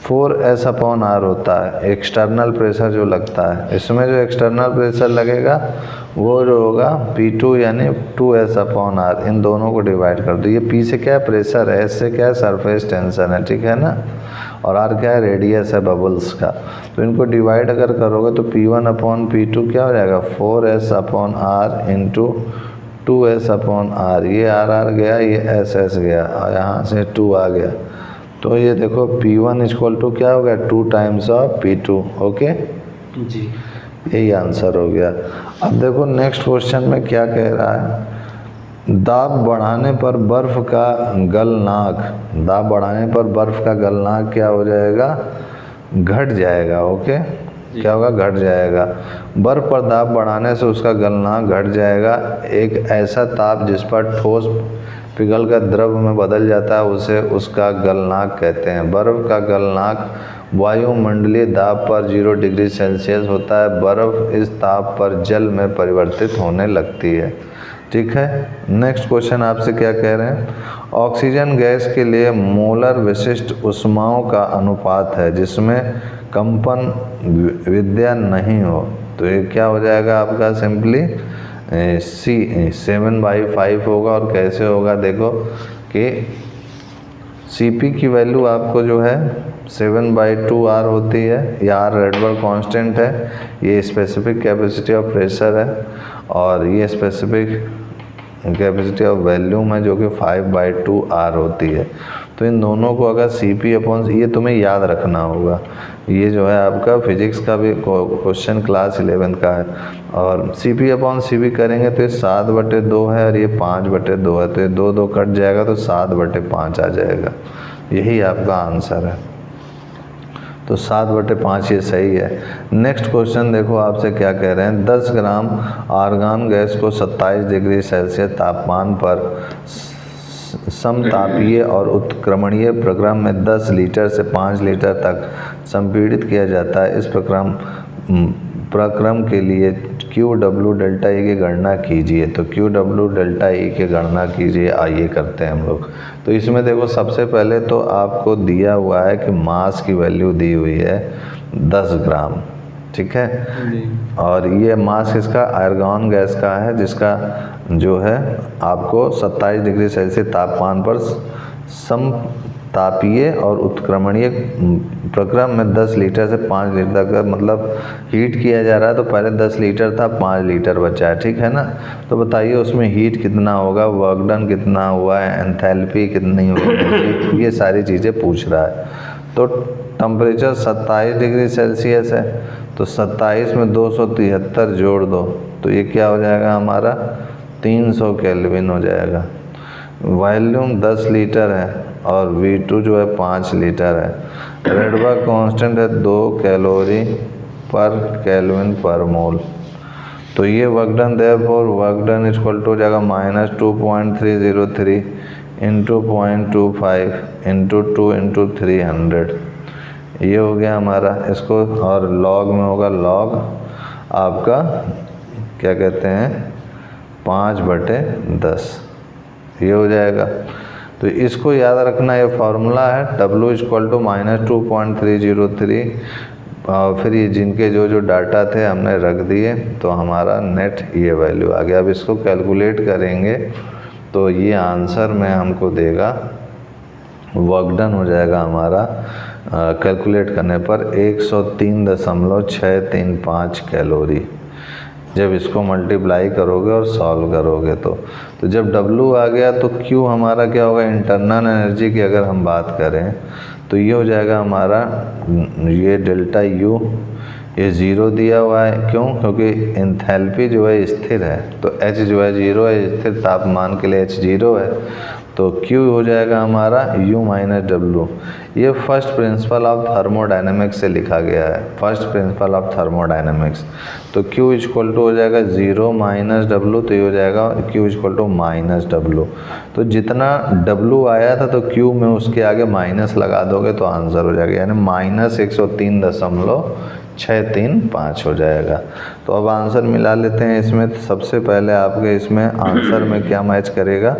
4S अपॉन R होता है, एक्सटर्नल प्रेशर जो लगता है। इसमें जो एक्सटर्नल प्रेशर लगेगा वो जो होगा P2 यानी 2S अपॉन R। इन दोनों को डिवाइड कर दो। ये P से क्या है, प्रेशर है, S से क्या है, सरफेस टेंशन है, ठीक है ना, और R क्या है, रेडियस है बबल्स का। तो इनको डिवाइड अगर करोगे तो P1 अपॉन P2 क्या हो जाएगा, 4S upon R into 2S upon R। ये R गया, ये S गया और यहाँ से 2 आ गया। तो ये देखो P1 इक्वल टू क्या हो गया, 2 टाइम्स ऑफ P2। ओके जी, यही आंसर हो गया। अब देखो नेक्स्ट क्वेश्चन में क्या कह रहा है, दाब बढ़ाने पर बर्फ का गलनांक, दाब बढ़ाने पर बर्फ का गलनांक क्या हो जाएगा, घट जाएगा। ओके, क्या होगा, घट जाएगा। बर्फ पर दाब बढ़ाने से उसका गलनांक घट जाएगा। एक ऐसा ताप जिस पर ठोस पिघल कर द्रव में बदल जाता है उसे उसका गलनांक कहते हैं। बर्फ का गलनांक वायुमंडलीय दाब पर 0 डिग्री सेल्सियस होता है। बर्फ इस ताप पर जल में परिवर्तित होने लगती है, ठीक है। नेक्स्ट क्वेश्चन आपसे क्या कह रहे हैं, ऑक्सीजन गैस के लिए मोलर विशिष्ट ऊष्माओं का अनुपात है जिसमें कंपन विद्या नहीं हो। तो ये क्या हो जाएगा आपका, सिंपली C7/5 होगा। और कैसे होगा, देखो कि Cp की वैल्यू आपको जो है 7/2R होती है। ये R रेडबर्ग कांस्टेंट है, ये स्पेसिफिक कैपेसिटी ऑफ प्रेशर है, और ये स्पेसिफिक कैपेसिटी ऑफ वॉल्यूम है जो कि 5/2R होती है। तो इन दोनों को अगर Cp अपॉन, ये तुम्हें याद रखना होगा, ये जो है आपका फिजिक्स का भी क्वेश्चन क्लास 11 का है। और Cp अपॉन Cv करेंगे तो ये 7/2 है और ये 5/2 है, तो ये 2 कट जाएगा तो 7/5 आ जाएगा। यही आपका आंसर है। तो 7/5 ये सही है। नेक्स्ट क्वेश्चन देखो आपसे क्या कह रहे हैं, 10 ग्राम आर्गन गैस को 27 डिग्री सेल्सियस तापमान पर समतापीय और उत्क्रमणीय प्रक्रम में 10 लीटर से 5 लीटर तक संपीड़ित किया जाता है। इस प्रक्रम प्रक्रम के लिए क्यू डब्ल्यू डेल्टा ई की गणना कीजिए। तो क्यू डब्ल्यू डेल्टा ई की गणना कीजिए, आइए करते हैं हम लोग। तो इसमें देखो सबसे पहले तो आपको दिया हुआ है कि मास की वैल्यू दी हुई है 10 ग्राम, ठीक है। और ये मास किसका, आर्गन गैस का है, जिसका जो है आपको 27 डिग्री सेल्सियस तापमान पर समतापीय और उत्क्रमणीय प्रक्रम में 10 लीटर से 5 लीटर तक मतलब हीट किया जा रहा है। तो पहले 10 लीटर था, 5 लीटर बचा है, ठीक है ना। तो बताइए उसमें हीट कितना होगा, वर्क डन कितना हुआ है, एंथैल्पी कितनी होगी, ये सारी चीज़ें पूछ रहा है। तो टेम्परेचर 27 डिग्री सेल्सियस है, तो 27 में 273 जोड़ दो तो ये क्या हो जाएगा हमारा 300 केल्विन हो जाएगा। वॉल्यूम 10 लीटर है और V2 जो है 5 लीटर है। रेडबर्ग कांस्टेंट है 2 कैलोरी पर केल्विन पर मोल। तो ये work done therefore work done equal to हो जाएगा -2.303 इंटू 0.25 इंटू 2 इंटू 300। ये हो गया हमारा इसको, और लॉग में होगा लॉग आपका क्या कहते हैं 5/10, ये हो जाएगा। तो इसको याद रखना, ये फार्मूला है W इक्वल टू -2.303। और फिर ये जिनके जो जो डाटा थे हमने रख दिए, तो हमारा नेट ये वैल्यू आ गया। अब इसको कैलकुलेट करेंगे तो ये आंसर में हमको देगा, वर्क डन हो जाएगा हमारा कैलकुलेट करने पर 103.635 कैलोरी। जब इसको मल्टीप्लाई करोगे और सॉल्व करोगे तो जब W आ गया तो Q हमारा क्या होगा, इंटरनल एनर्जी की अगर हम बात करें तो ये हो जाएगा हमारा, ये डेल्टा U ये 0 दिया हुआ है, क्यों, क्योंकि एंथैल्पी जो है स्थिर है, तो H जो है 0 है, स्थिर तापमान के लिए H 0 है। तो Q हो जाएगा हमारा U माइनस W। ये फर्स्ट प्रिंसिपल ऑफ थर्मोडायनेमिक्स से लिखा गया है, फर्स्ट प्रिंसिपल ऑफ थर्मोडायनेमिक्स। तो Q इक्वल टू हो जाएगा 0 माइनस W, तो ये हो जाएगा Q equal to minus W। तो जितना W आया था तो Q में उसके आगे माइनस लगा दोगे तो आंसर हो जाएगा, यानी -103.635 हो जाएगा। तो अब आंसर मिला लेते हैं इसमें। सबसे पहले आपके इसमें आंसर में क्या मैच करेगा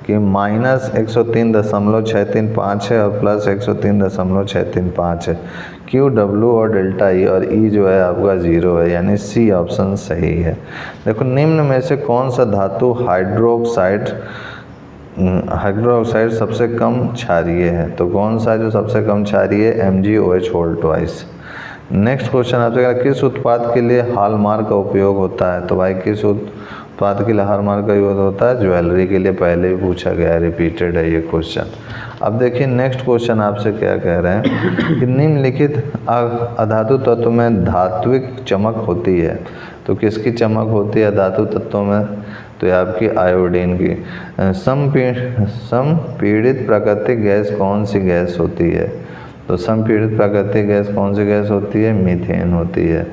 कि -103.635 है और +103.635 है। Q W और डेल्टा ई और ई जो है आपका 0 है, यानी सी ऑप्शन सही है। देखो निम्न में से कौन सा धातु हाइड्रोक्साइड सबसे कम क्षारीय है। तो कौन सा जो सबसे कम क्षारीय है, MgOH whole twice. Next question आपसे कहा किस उत्पाद के लिए हॉलमार्क का उपयोग होता है। तो भाई किस उत्पाद के लिए हॉलमार्क का यूज होता है, ज्वेलरी के लिए। पहले भी पूछा गया है, रिपीटेड है ये क्वेश्चन। अब देखिए नेक्स्ट क्वेश्चन आपसे क्या कह रहे हैं कि निम्नलिखित अधातु तत्व में धात्विक चमक होती है। तो किसकी चमक होती है धातु तत्वों में, तो ये आपकी आयोडीन की। संपीड़ित प्राकृतिक गैस कौन सी गैस होती है। तो संपीड़ित प्राकृतिक गैस कौन सी गैस होती है, मीथेन होती है,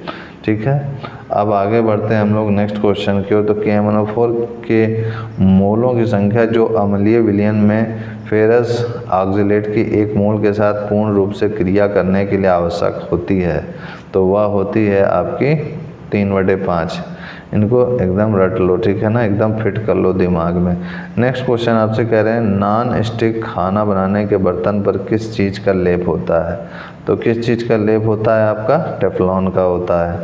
ठीक है। अब आगे बढ़ते हैं हम लोग नेक्स्ट क्वेश्चन की ओर। तो KMnO4 के मोलों की संख्या जो अम्लीय विलयन में फेरस ऑक्जेलेट की 1 मोल के साथ पूर्ण रूप से क्रिया करने के लिए आवश्यक होती है, तो वह होती है आपकी 3/5। इनको एकदम रट लो, ठीक है ना, एकदम फिट कर लो दिमाग में। नेक्स्ट क्वेश्चन आपसे कह रहे हैं नॉन स्टिक खाना बनाने के बर्तन पर किस चीज़ का लेप होता है। तो किस चीज़ का लेप होता है आपका, टेफ्लॉन का होता है।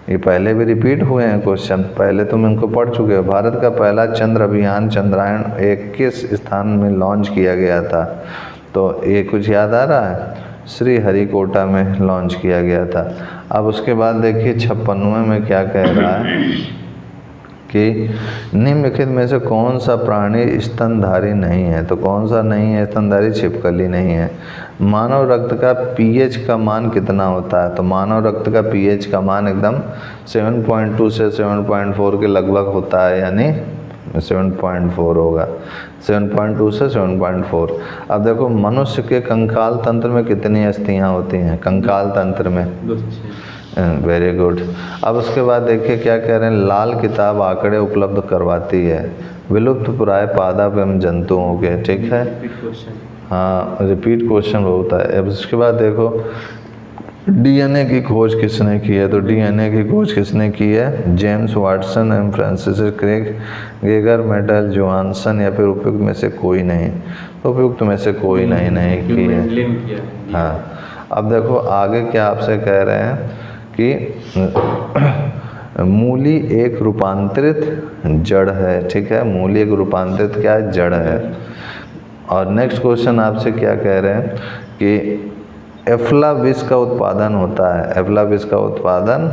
ये पहले भी रिपीट हुए हैं क्वेश्चन, पहले तुम इनको पढ़ चुके हो। भारत का पहला चंद्र अभियान चंद्रयान 1 किस स्थान में लॉन्च किया गया था। तो ये कुछ याद आ रहा है, श्रीहरिकोटा में लॉन्च किया गया था। अब उसके बाद देखिए 56वें में क्या कह रहा है कि निम्नलिखित में से कौन सा प्राणी स्तनधारी नहीं है। तो कौन सा नहीं है स्तनधारी, छिपकली नहीं है। मानव रक्त का pH का मान कितना होता है। तो मानव रक्त का pH का मान एकदम 7.2 से 7.4 के लगभग होता है, यानी 7.4 होगा, 7.2 से 7.4। अब देखो मनुष्य के कंकाल तंत्र में कितनी अस्थियां होती हैं, कंकाल तंत्र में, वेरी गुड। अब उसके बाद देखिए क्या कह रहे हैं, लाल किताब आंकड़े उपलब्ध करवाती है विलुप्त प्राय पादप एवं जंतुओं के, ठीक है। हाँ रिपीट क्वेश्चन होता है। अब उसके बाद देखो डीएनए की खोज किसने की है? तो डीएनए की खोज किसने की है? James Watson and Francis Craig Geiger medal Johansson, या फिर उपयुक्त में से कोई नहीं? तो उपयुक्त में से कोई नहीं की है। हाँ, अब देखो आगे क्या आपसे कह रहे हैं कि मूली एक रूपांतरित जड़ है। ठीक है, मूली एक रूपांतरित क्या है? जड़ है। और नेक्स्ट क्वेश्चन आपसे क्या कह रहे हैं कि एफ्ला विष का उत्पादन होता है। एफ्ला विष का उत्पादन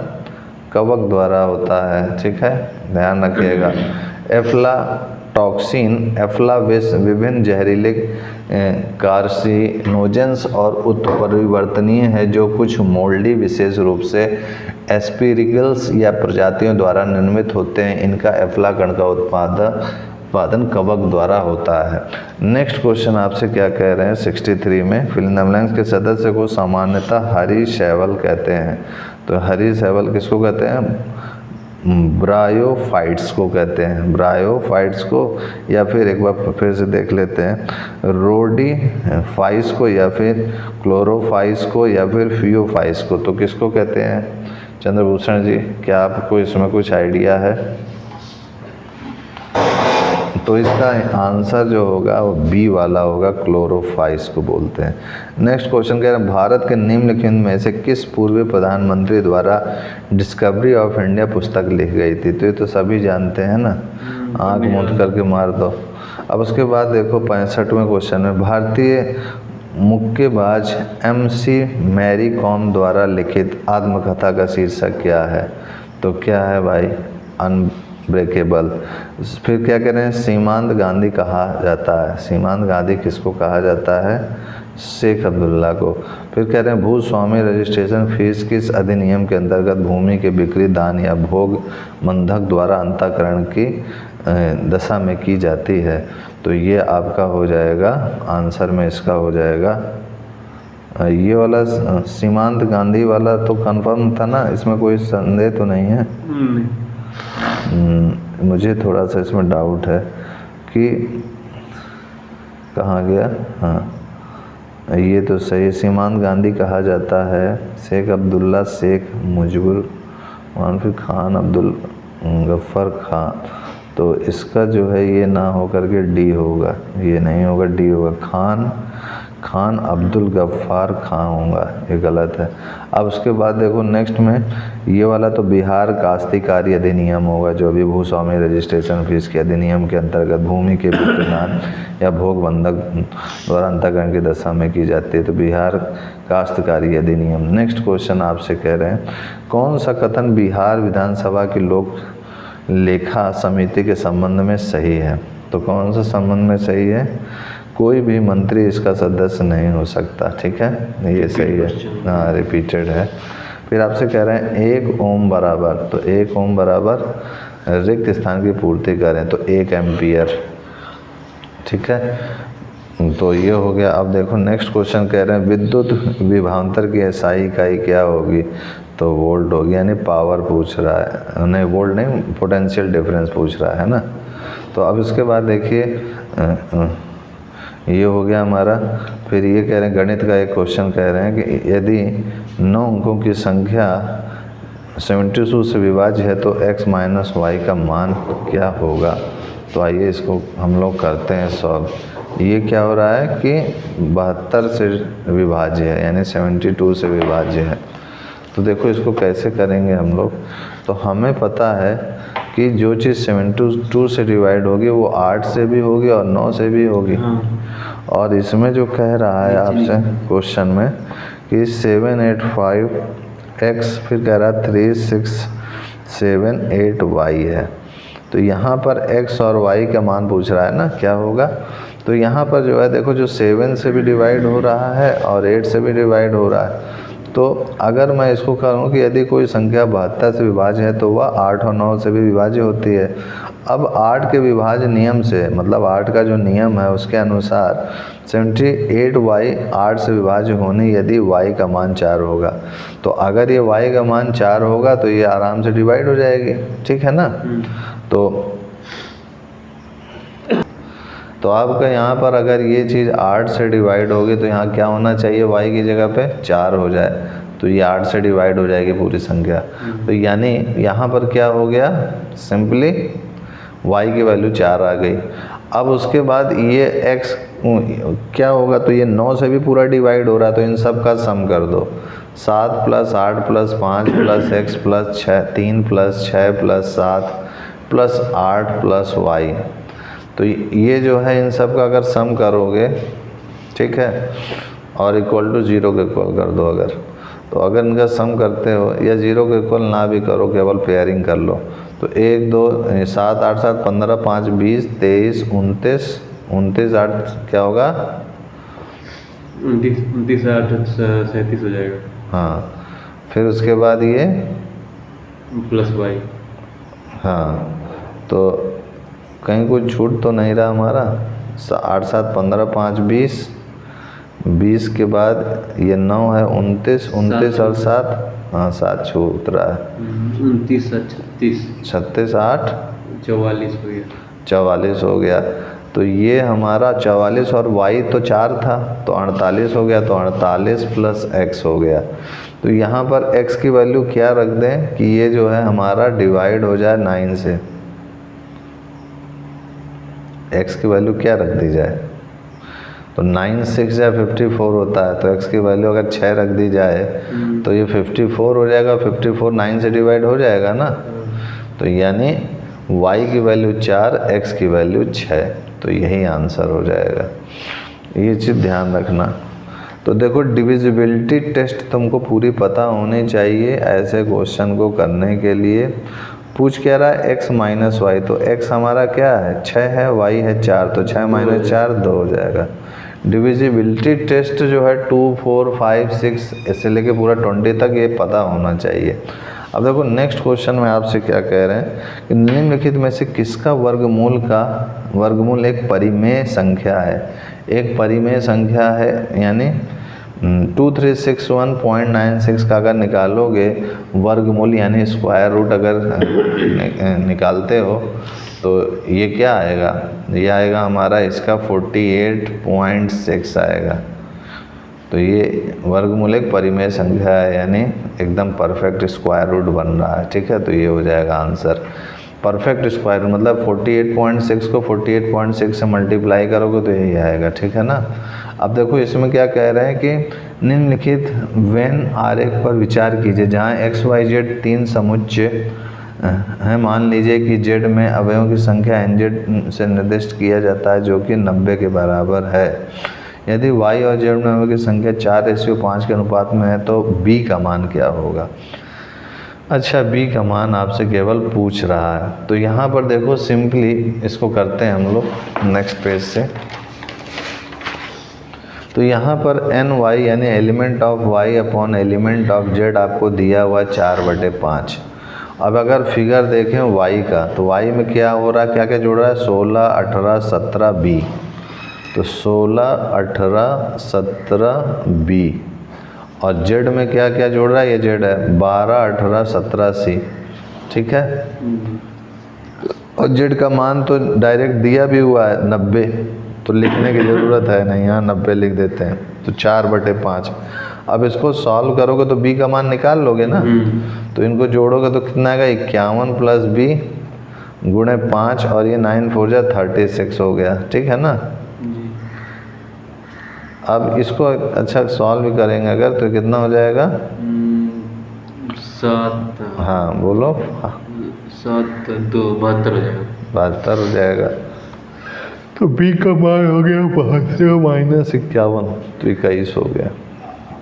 कवक द्वारा होता है। ठीक है, ध्यान रखिएगा। एफ्ला टॉक्सिन, एफ्ला विष विभिन्न जहरीले कार्सिनोजेंस और उत्परिवर्तनीय है जो कुछ मोल्डी विशेष रूप से एस्पिरिगल्स या प्रजातियों द्वारा निर्मित होते हैं। इनका एफ्ला कण का उत्पादन कवक द्वारा होता है। नेक्स्ट क्वेश्चन आपसे क्या कह रहे हैं 63 में, फिल इन द ब्लैंक्स के सदस्य को सामान्यतः हरी शैवाल कहते हैं। तो हरी शैवाल किसको कहते हैं? ब्रायोफाइट्स को कहते हैं, ब्रायोफाइट्स को, या फिर एक बार फिर से देख लेते हैं, रोडीफाइट्स को, या फिर क्लोरोफाइट्स को, या फिर फियोफाइट्स को। तो किसको कहते हैं चंद्रभूषण जी? क्या आपको इसमें कुछ आइडिया है? तो इसका आंसर जो होगा वो बी वाला होगा, क्लोरोफाइट्स को बोलते हैं। नेक्स्ट क्वेश्चन कह रहे हैं भारत के निम्नलिखित में से किस पूर्व प्रधानमंत्री द्वारा डिस्कवरी ऑफ इंडिया पुस्तक लिखी गई थी? तो ये तो सभी जानते हैं ना, आंख मूंद करके मार दो। अब उसके बाद देखो 65वें क्वेश्चन में, भारतीय मुक्केबाज MC मैरी कॉम द्वारा लिखित आत्मकथा का शीर्षक क्या है? तो क्या है भाई? अनब्रेकेबल। फिर क्या कह रहे हैं? सीमांत गांधी कहा जाता है। सीमांत गांधी किसको कहा जाता है? शेख अब्दुल्ला को। फिर कह रहे हैं भूस्वामी रजिस्ट्रेशन फीस किस अधिनियम के अंतर्गत भूमि के बिक्री, दान या भोग बंधक द्वारा अंतःकरण की दशा में की जाती है? तो ये आपका हो जाएगा आंसर में, इसका हो जाएगा ये वाला सीमांत गांधी वाला तो कंफर्म था ना, इसमें कोई संदेह तो नहीं है? मुझे थोड़ा सा इसमें डाउट है कि कहाँ गया। हाँ, ये तो सही, सीमांत गांधी कहा जाता है। शेख अब्दुल्ला शेख मुजिबुर फिर खान अब्दुल गफ्फार खान। तो इसका जो है ये ना होकर के डी होगा, ये नहीं होगा, डी होगा, खान अब्दुल गफ्फार खान होगा, ये गलत है। अब उसके बाद देखो नेक्स्ट में ये वाला तो बिहार काश्तकारी अधिनियम होगा, जो भी भूस्वामी रजिस्ट्रेशन फीस के अधिनियम के अंतर्गत भूमि के विक्रयण या भोग बंधक द्वारा अंतःकरण की दशा में की जाती है। तो बिहार काश्तकारी अधिनियम। नेक्स्ट क्वेश्चन आपसे कह रहे हैं कौन सा कथन बिहार विधानसभा की लोक लेखा समिति के संबंध में सही है? तो कौन सा संबंध में सही है? कोई भी मंत्री इसका सदस्य नहीं हो सकता। ठीक है, ये सही है, हाँ रिपीटेड है। फिर आपसे कह रहे हैं 1 ओम बराबर, तो 1 ओम बराबर रिक्त स्थान की पूर्ति करें तो 1 एम्पियर। ठीक है, तो ये हो गया। अब देखो नेक्स्ट क्वेश्चन कह रहे हैं विद्युत विभवांतर की SI इकाई क्या होगी? तो वोल्ट होगी, यानी पावर पूछ रहा है, नहीं वोल्ट नहीं, पोटेंशियल डिफरेंस पूछ रहा है ना। तो अब इसके बाद देखिए ये हो गया हमारा। फिर ये कह रहे हैं गणित का एक क्वेश्चन कह रहे हैं कि यदि 9 अंकों की संख्या 72 से विभाज्य है तो x - y का मान क्या होगा? तो आइए इसको हम लोग करते हैं सॉल्व। ये क्या हो रहा है कि 72 से विभाज्य है, यानी 72 से विभाज्य है। तो देखो इसको कैसे करेंगे हम लोग। तो हमें पता है कि जो चीज़ 72 से डिवाइड होगी वो 8 से भी होगी और 9 से भी होगी। और इसमें जो कह रहा है आपसे क्वेश्चन में कि 785x, फिर कह रहा है 3678y है। तो यहाँ पर x और y का मान पूछ रहा है ना, क्या होगा? तो यहाँ पर जो है देखो, जो 7 से भी डिवाइड हो रहा है और 8 से भी डिवाइड हो रहा है। तो अगर मैं इसको कहूँ कि यदि कोई संख्या 72 से विभाज्य है तो वह 8 और 9 से भी विभाज्य होती है। अब 8 के विभाज्य नियम से, मतलब 8 का जो नियम है उसके अनुसार 78y 8 से विभाज्य होने यदि y का मान 4 होगा। तो अगर ये y का मान 4 होगा तो ये आराम से डिवाइड हो जाएगी। ठीक है ना। तो आपका यहाँ पर अगर ये चीज़ 8 से डिवाइड होगी तो यहाँ क्या होना चाहिए? y की जगह पे 4 हो जाए। तो ये 8 से डिवाइड हो जाएगी पूरी संख्या। तो यानी यहाँ पर क्या हो गया, सिंपली y की वैल्यू 4 आ गई। अब उसके बाद ये x क्या होगा, तो ये 9 से भी पूरा डिवाइड हो रहा है, तो इन सब का सम कर दो। 7 + 8 + 5 + x + 6 3 + 6 + 7 + 8 + y। तो ये जो है इन सब का अगर सम करोगे, ठीक है, और इक्वल टू 0 के इक्वल कर दो अगर, तो अगर इनका सम करते हो या 0 के इक्वल ना भी करो, केवल पेयरिंग कर लो, तो 1 2 7 8 7 15 5 20 23 29 29 8 क्या होगा, 29 8 37 हो जाएगा। हाँ, फिर उसके बाद ये प्लस y। हाँ, तो कहीं कुछ छूट तो नहीं रहा हमारा। 8 7 15 5 20 20 के बाद ये 9 है 29 29 और 7, हाँ 7 छूट रहा है, 29 36 36 8 44 हो गया, 44 हो गया। तो ये हमारा 44 और y तो 4 था, तो 48 हो गया, तो 48 + x हो गया। तो यहाँ पर x की वैल्यू क्या रख दें कि ये जो है हमारा डिवाइड हो जाए 9 से, x की वैल्यू क्या रख दी जाए, तो 9 6 या 54 होता है, तो x की वैल्यू अगर 6 रख दी जाए तो ये 54 हो जाएगा। 54 9 से डिवाइड हो जाएगा ना, तो यानी y की वैल्यू 4, x की वैल्यू 6, तो यही आंसर हो जाएगा। ये चीज़ ध्यान रखना। तो देखो डिविजिबिलिटी टेस्ट तुमको पूरी पता होनी चाहिए ऐसे क्वेश्चन को करने के लिए। पूछ क्या रहा है, x - y, तो x हमारा क्या है 6 है, y है 4, तो 6 - 4 2 हो जाएगा। डिविजिबिलिटी टेस्ट जो है 2 4 5 6 ऐसे लेके पूरा 20 तक ये पता होना चाहिए। अब देखो नेक्स्ट क्वेश्चन में आपसे क्या कह रहे हैं कि निम्नलिखित में से किसका वर्गमूल एक परिमेय संख्या है। एक परिमेय संख्या है यानी 2361.96 का अगर निकालोगे वर्गमूल यानी स्क्वायर रूट अगर निकालते हो तो ये क्या आएगा, ये आएगा हमारा इसका 48.6 आएगा। तो ये वर्गमूल एक परिमेय संख्या है यानी एकदम परफेक्ट स्क्वायर रूट बन रहा है, ठीक है। तो ये हो जाएगा आंसर परफेक्ट स्क्वायर रूट, मतलब 48.6 को 48.6 से मल्टीप्लाई करोगे तो यही आएगा, ठीक है ना। अब देखो इसमें क्या कह रहे हैं कि निम्नलिखित वेन आरेख पर विचार कीजिए जहाँ x y z 3 समुच्चय है। मान लीजिए कि z में अवयवों की संख्या nz से निर्दिष्ट किया जाता है जो कि 90 के बराबर है। यदि y और z में अवयवों की संख्या 4:5 के अनुपात में है तो b का मान क्या होगा। अच्छा, b का मान आपसे केवल पूछ रहा है। तो यहाँ पर देखो सिंपली इसको करते हैं हम लोग नेक्स्ट पेज से। तो यहाँ पर ny यानी element of y upon element of z आपको दिया हुआ 4/5। अब अगर फिगर देखें y का तो y में क्या हो रहा है, क्या क्या जुड़ रहा है, 16 18 17 b। तो 16 18 17 b और z में क्या क्या जोड़ रहा है, ये z है 12 18 17 c, ठीक है। और z का मान तो डायरेक्ट दिया भी हुआ है 90, तो लिखने की ज़रूरत है नहीं, यहाँ 90 लिख देते हैं। तो 4/5। अब इसको सॉल्व करोगे तो b का मान निकाल लोगे ना, तो इनको जोड़ोगे तो कितना आएगा 51 + b गुणे 5 और ये 9 4 जा 36 हो गया, ठीक है ना। अब इसको अच्छा सॉल्व भी करेंगे अगर तो कितना हो जाएगा 7, हाँ बोलो 7 2 72 हो जाएगा, 72 हो जाएगा। तो b का मान हो गया 52 - 51, तो 21 हो गया।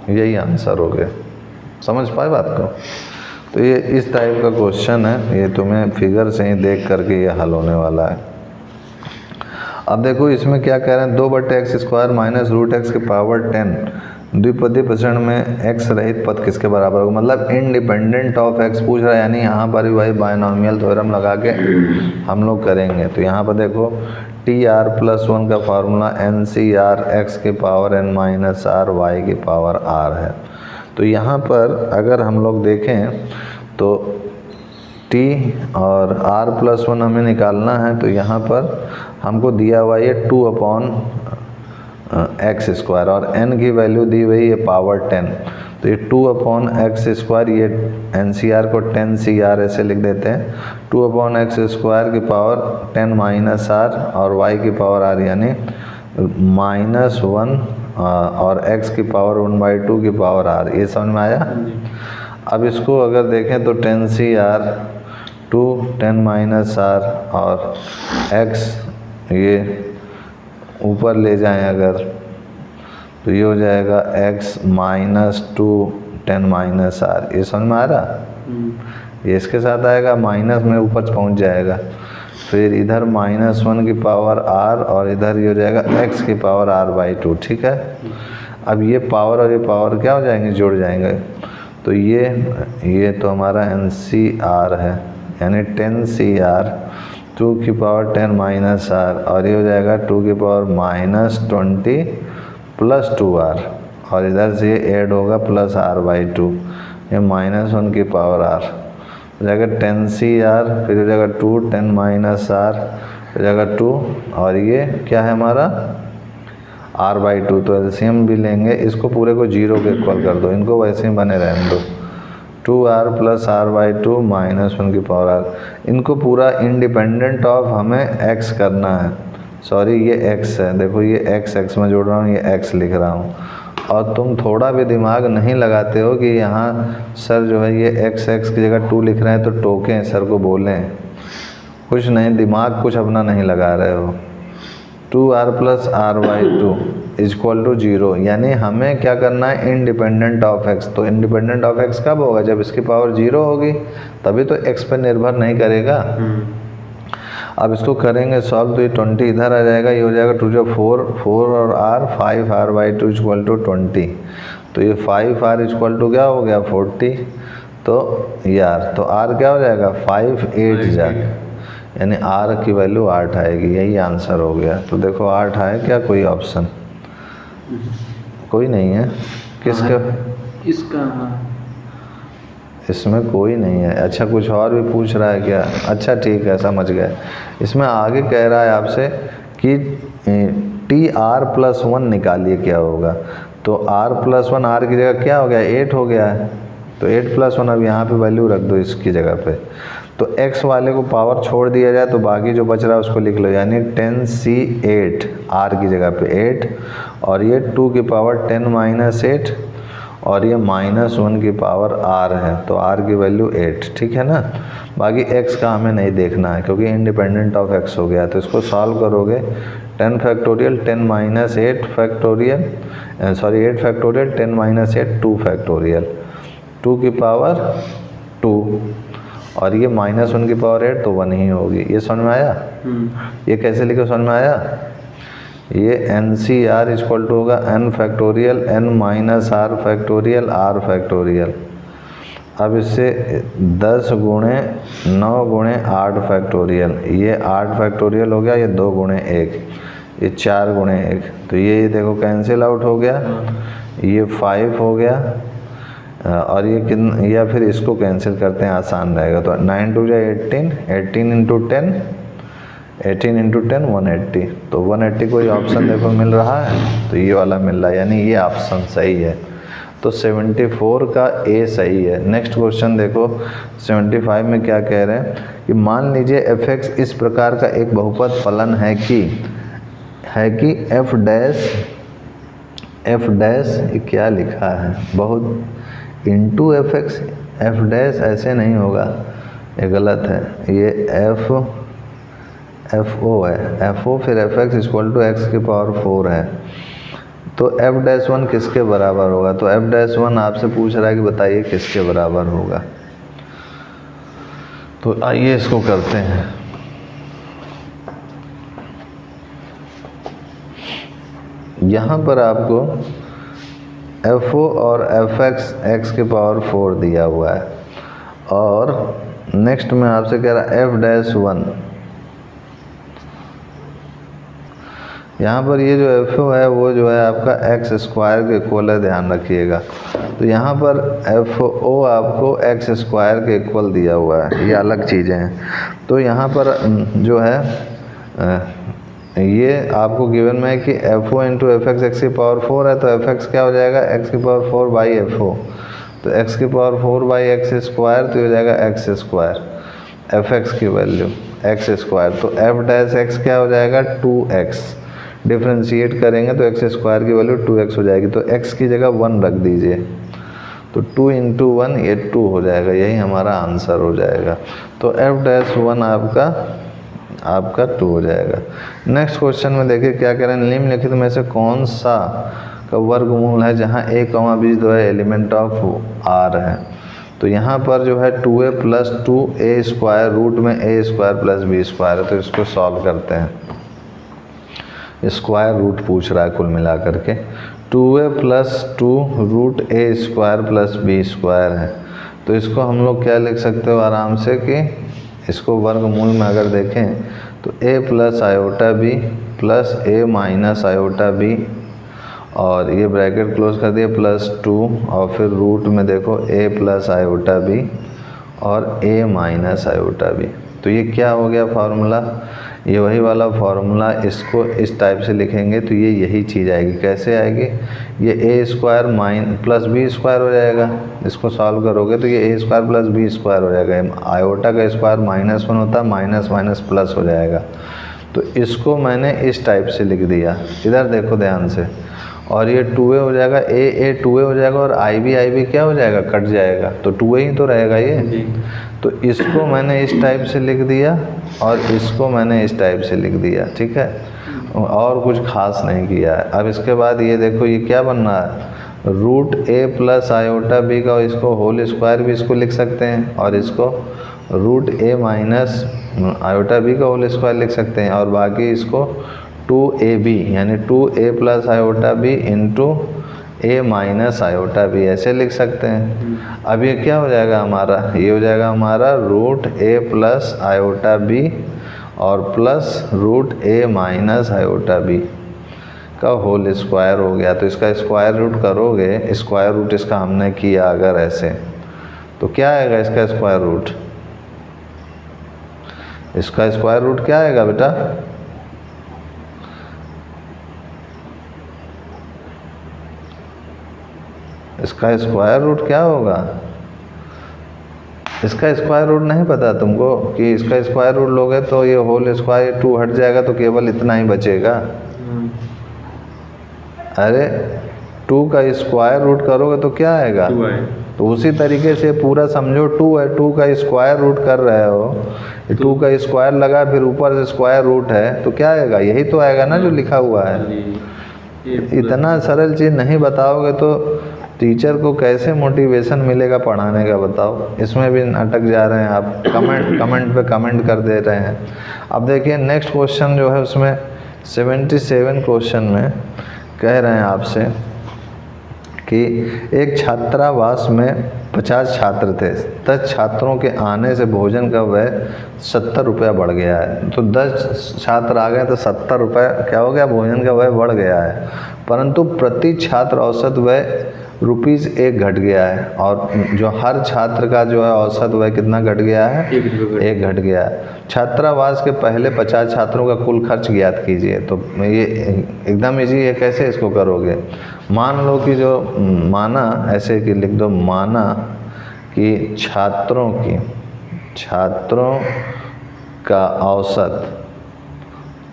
यही आंसर हो गया। समझ पाए बात को। तो ये इस टाइप का क्वेश्चन है, ये तुम्हें फिगर से ही देख करके ये हल होने वाला है। अब देखो इसमें क्या कह रहे हैं, 2/x² - √x की पावर 10 द्विपदीय प्रसरण में x रहित पद किसके बराबर होगा, मतलब इंडिपेंडेंट ऑफ x पूछ रहा है। यानी यहाँ पर भी वही बायनॉमियल थ्योरम लगा के हम लोग करेंगे। तो यहाँ पर देखो TR+1 का फार्मूला NCR x की पावर n - r y की पावर r है। तो यहाँ पर अगर हम लोग देखें तो t और r+1 हमें निकालना है। तो यहाँ पर हमको दिया हुआ ये 2/x² और n की वैल्यू दी हुई है पावर 10। तो ये 2/x², ये NCR को 10CR ऐसे लिख देते हैं, 2/x² की पावर 10 - r और y की पावर r यानी -1 और x की पावर 1/2 की पावर r। ये समझ में आया? अब इसको अगर देखें तो 10CR 2 10 - r और x ये ऊपर ले जाएं अगर तो ये हो जाएगा x -2 10 - r। ये समझ में आ रहा? ये इसके साथ आएगा, माइनस में ऊपर पहुंच जाएगा, फिर इधर -1 की पावर r और इधर ये हो जाएगा x की पावर r/2। ठीक है, अब ये पावर और ये पावर क्या हो जाएंगे, जुड़ जाएंगे। तो ये तो हमारा NCR है, यानी 10CR 2 की पावर 10 - r और ये हो जाएगा 2 की पावर -20 प्लस 2r और इधर से ये ऐड होगा प्लस r/2, ये -1 की पावर r हो जाएगा 10CR, फिर हो जाएगा 2 10 - r हो जाएगा 2 और ये क्या है हमारा r/2। तो एलसीएम भी लेंगे, इसको पूरे को 0 के इक्वल कर दो, इनको वैसे ही बने रहने दो, 2r प्लस r/2 -1 की पावर r। इनको पूरा इंडिपेंडेंट ऑफ हमें x करना है, सॉरी ये x है, देखो ये x में जोड़ रहा हूँ, ये x लिख रहा हूँ। और तुम थोड़ा भी दिमाग नहीं लगाते हो कि यहाँ सर जो है ये x की जगह 2 लिख रहे हैं तो टोकें सर को, बोलें कुछ नहीं, दिमाग कुछ अपना नहीं लगा रहे हो। 2r प्लस r/2 = 0, यानी हमें क्या करना है, इंडिपेंडेंट ऑफ x। तो इंडिपेंडेंट ऑफ x कब होगा, जब इसकी पावर 0 होगी, तभी तो x पर निर्भर नहीं करेगा। अब इसको करेंगे सॉल्व, तो ये 20 इधर आ जाएगा, ये हो जाएगा 2 जो 4 और r 5r/2 = 20। तो ये 5r = क्या हो गया 40, तो यार तो r क्या हो जाएगा 5 8 जा, यानी r की वैल्यू 8 आएगी, यही आंसर हो गया। तो देखो 8 है क्या, कोई ऑप्शन कोई नहीं है, किसका इसका? इसमें कोई नहीं है। अच्छा कुछ और भी पूछ रहा है क्या? अच्छा ठीक है, समझ गए। इसमें आगे कह रहा है आपसे कि TR+1 निकालिए क्या होगा। तो R+1, R की जगह क्या हो गया 8 हो गया है, तो 8+1 अब यहाँ पे वैल्यू रख दो इसकी जगह पे। तो x वाले को पावर छोड़ दिया जाए तो बाकी जो बच रहा है उसको लिख लो, यानी 10C8 R की जगह पे 8 और ये 2 की पावर 10 - 8 और ये -1 की पावर r है, तो r की वैल्यू 8। ठीक है ना, बाकी x का हमें नहीं देखना है क्योंकि इंडिपेंडेंट ऑफ x हो गया। तो इसको सॉल्व करोगे 10 factorial 10 - 8 factorial, sorry 8 factorial 10 - 8 2 factorial, 2 की पावर 2 और ये -1 की पावर 8 तो 1 ही होगी। ये समझ में आया? ये कैसे लिखे, समझ में आया? ये NCR = होगा n factorial n - r factorial r factorial. अब इससे 10 × 9 × 8 फैक्टोरियल, ये 8 फैक्टोरियल हो गया, ये 2 × 1, ये 4 × 1, तो ये देखो कैंसिल आउट हो गया, ये 5 हो गया और ये कितना, या फिर इसको कैंसिल करते हैं आसान रहेगा। तो 9 × 2 = 18, 18 × 10 18 × 10 180, तो 180 कोई ऑप्शन देखो मिल रहा है, तो ये वाला मिल रहा है, यानी ये ऑप्शन सही है। तो 74 का A सही है। नेक्स्ट क्वेश्चन देखो 75 में क्या कह रहे हैं कि मान लीजिए f(x) इस प्रकार का एक बहुपद फलन है कि f' ये क्या लिखा है, बहुत इंटू f(x), f' ऐसे नहीं होगा, ये गलत है, ये FO है, FO फिर f(x) = x की पावर 4 है। तो f'1 किसके बराबर होगा? तो f'1 आपसे पूछ रहा है कि बताइए किसके बराबर होगा। तो आइए इसको करते हैं। यहाँ पर आपको FO और f(x) x की पावर 4 दिया हुआ है और नेक्स्ट में आपसे कह रहा है f'1। यहाँ पर ये जो FO है वो जो है आपका x² के इक्वल है, ध्यान रखिएगा। तो यहाँ पर FO आपको x² के इक्वल दिया हुआ है, ये अलग चीज़ें हैं। तो यहाँ पर जो है ये आपको गिवन में है कि F O into F X X की पावर 4 है, तो एफ एक्स क्या हो जाएगा, एक्स की पावर 4 बाई एफ ओ, तो एक्स की पावर 4 बाई एक्स स्क्वायर, तो ये हो जाएगा एक्स स्क्वायर, एफ एक्स की वैल्यू एक्स स्क्वायर, तो एफ डैश एक्स क्या हो जाएगा 2x, डिफ्रेंशिएट करेंगे तो एक्स स्क्वायर की वैल्यू 2x हो जाएगी, तो x की जगह 1 रख दीजिए, तो 2 इंटू 1 ये 2 हो जाएगा, यही हमारा आंसर हो जाएगा। तो एफ डैश 1 आपका 2 हो जाएगा। नेक्स्ट क्वेश्चन में देखिए क्या कह रहे हैं, निम्नलिखित में से कौन सा का वर्गमूल है जहाँ a, b जो है एलिमेंट ऑफ r है। तो यहाँ पर जो है 2a plus 2a square root में a square plus b square है, तो इसको सॉल्व करते हैं। स्क्वायर रूट पूछ रहा है कुल मिला करके, 2a plus 2 root a square plus b square है, तो इसको हम लोग क्या लिख सकते हो आराम से कि इसको वर्गमूल में अगर देखें तो a plus iota b plus a minus iota b, और ये ब्रैकेट क्लोज कर दिया प्लस 2, और फिर रूट में देखो a प्लस आयोटा b और a माइनस आयोटा b, तो ये क्या हो गया फार्मूला, ये वही वाला फार्मूला, इसको इस टाइप से लिखेंगे तो ये यही चीज़ आएगी। कैसे आएगी, ये a square plus b square हो जाएगा, इसको सॉल्व करोगे तो ये a square plus b square हो जाएगा, आयोटा का स्क्वायर -1 होता है, माइनस माइनस प्लस हो जाएगा, तो इसको मैंने इस टाइप से लिख दिया, इधर देखो ध्यान से, और ये 2a हो जाएगा, a 2a हो जाएगा, और i b क्या हो जाएगा, कट जाएगा, तो 2a ही तो रहेगा ये, तो इसको मैंने इस टाइप से लिख दिया और इसको मैंने इस टाइप से लिख दिया, ठीक है, और कुछ खास नहीं किया है। अब इसके बाद ये देखो ये क्या बन रहा है, root a plus iota b का, इसको होल स्क्वायर भी इसको लिख सकते हैं, और इसको root a minus iota b का होल स्क्वायर लिख सकते हैं, और बाकी इसको 2ab यानी 2a plus iota b into a minus iota b ऐसे लिख सकते हैं। अब ये क्या हो जाएगा हमारा, ये हो जाएगा हमारा root a plus iota b और plus root a minus iota b का होल स्क्वायर हो गया। तो इसका स्क्वायर रूट करोगे, स्क्वायर रूट इसका हमने किया अगर ऐसे, तो क्या आएगा इसका स्क्वायर रूट, इसका स्क्वायर रूट क्या आएगा बेटा, इसका स्क्वायर रूट क्या होगा, इसका स्क्वायर रूट नहीं पता तुमको कि इसका स्क्वायर रूट लोगे तो ये होल स्क्वायर 2 हट जाएगा, तो केवल इतना ही बचेगा। अरे 2 का स्क्वायर रूट करोगे तो क्या आएगा, तो उसी तरीके से पूरा समझो, 2 है, 2 का स्क्वायर रूट कर रहे हो, 2 का स्क्वायर लगा फिर ऊपर से स्क्वायर रूट है, तो क्या आएगा, यही तो आएगा ना जो लिखा हुआ है। इतना सरल चीज़ नहीं बताओगे तो टीचर को कैसे मोटिवेशन मिलेगा पढ़ाने का, बताओ। इसमें भी अटक जा रहे हैं आप, कमेंट पे कमेंट कर दे रहे हैं। अब देखिए नेक्स्ट क्वेश्चन जो है उसमें 77 क्वेश्चन में कह रहे हैं आपसे कि एक छात्रावास में 50 छात्र थे, 10 छात्रों के आने से भोजन का व्यय 70 रुपया बढ़ गया है। तो 10 छात्र आ गए तो 70 रुपये क्या हो गया, भोजन का व्यय बढ़ गया है, परंतु प्रति छात्र औसत व्यय ₹1 घट गया है, और जो हर छात्र का जो है औसत व्यय कितना घट गया है, 1 घट गया है। छात्रावास के पहले 50 छात्रों का कुल खर्च ज्ञात कीजिए। तो ये एकदम इजी है, कैसे इसको करोगे, मान लो कि जो माना ऐसे कि लिख दो, माना कि छात्रों का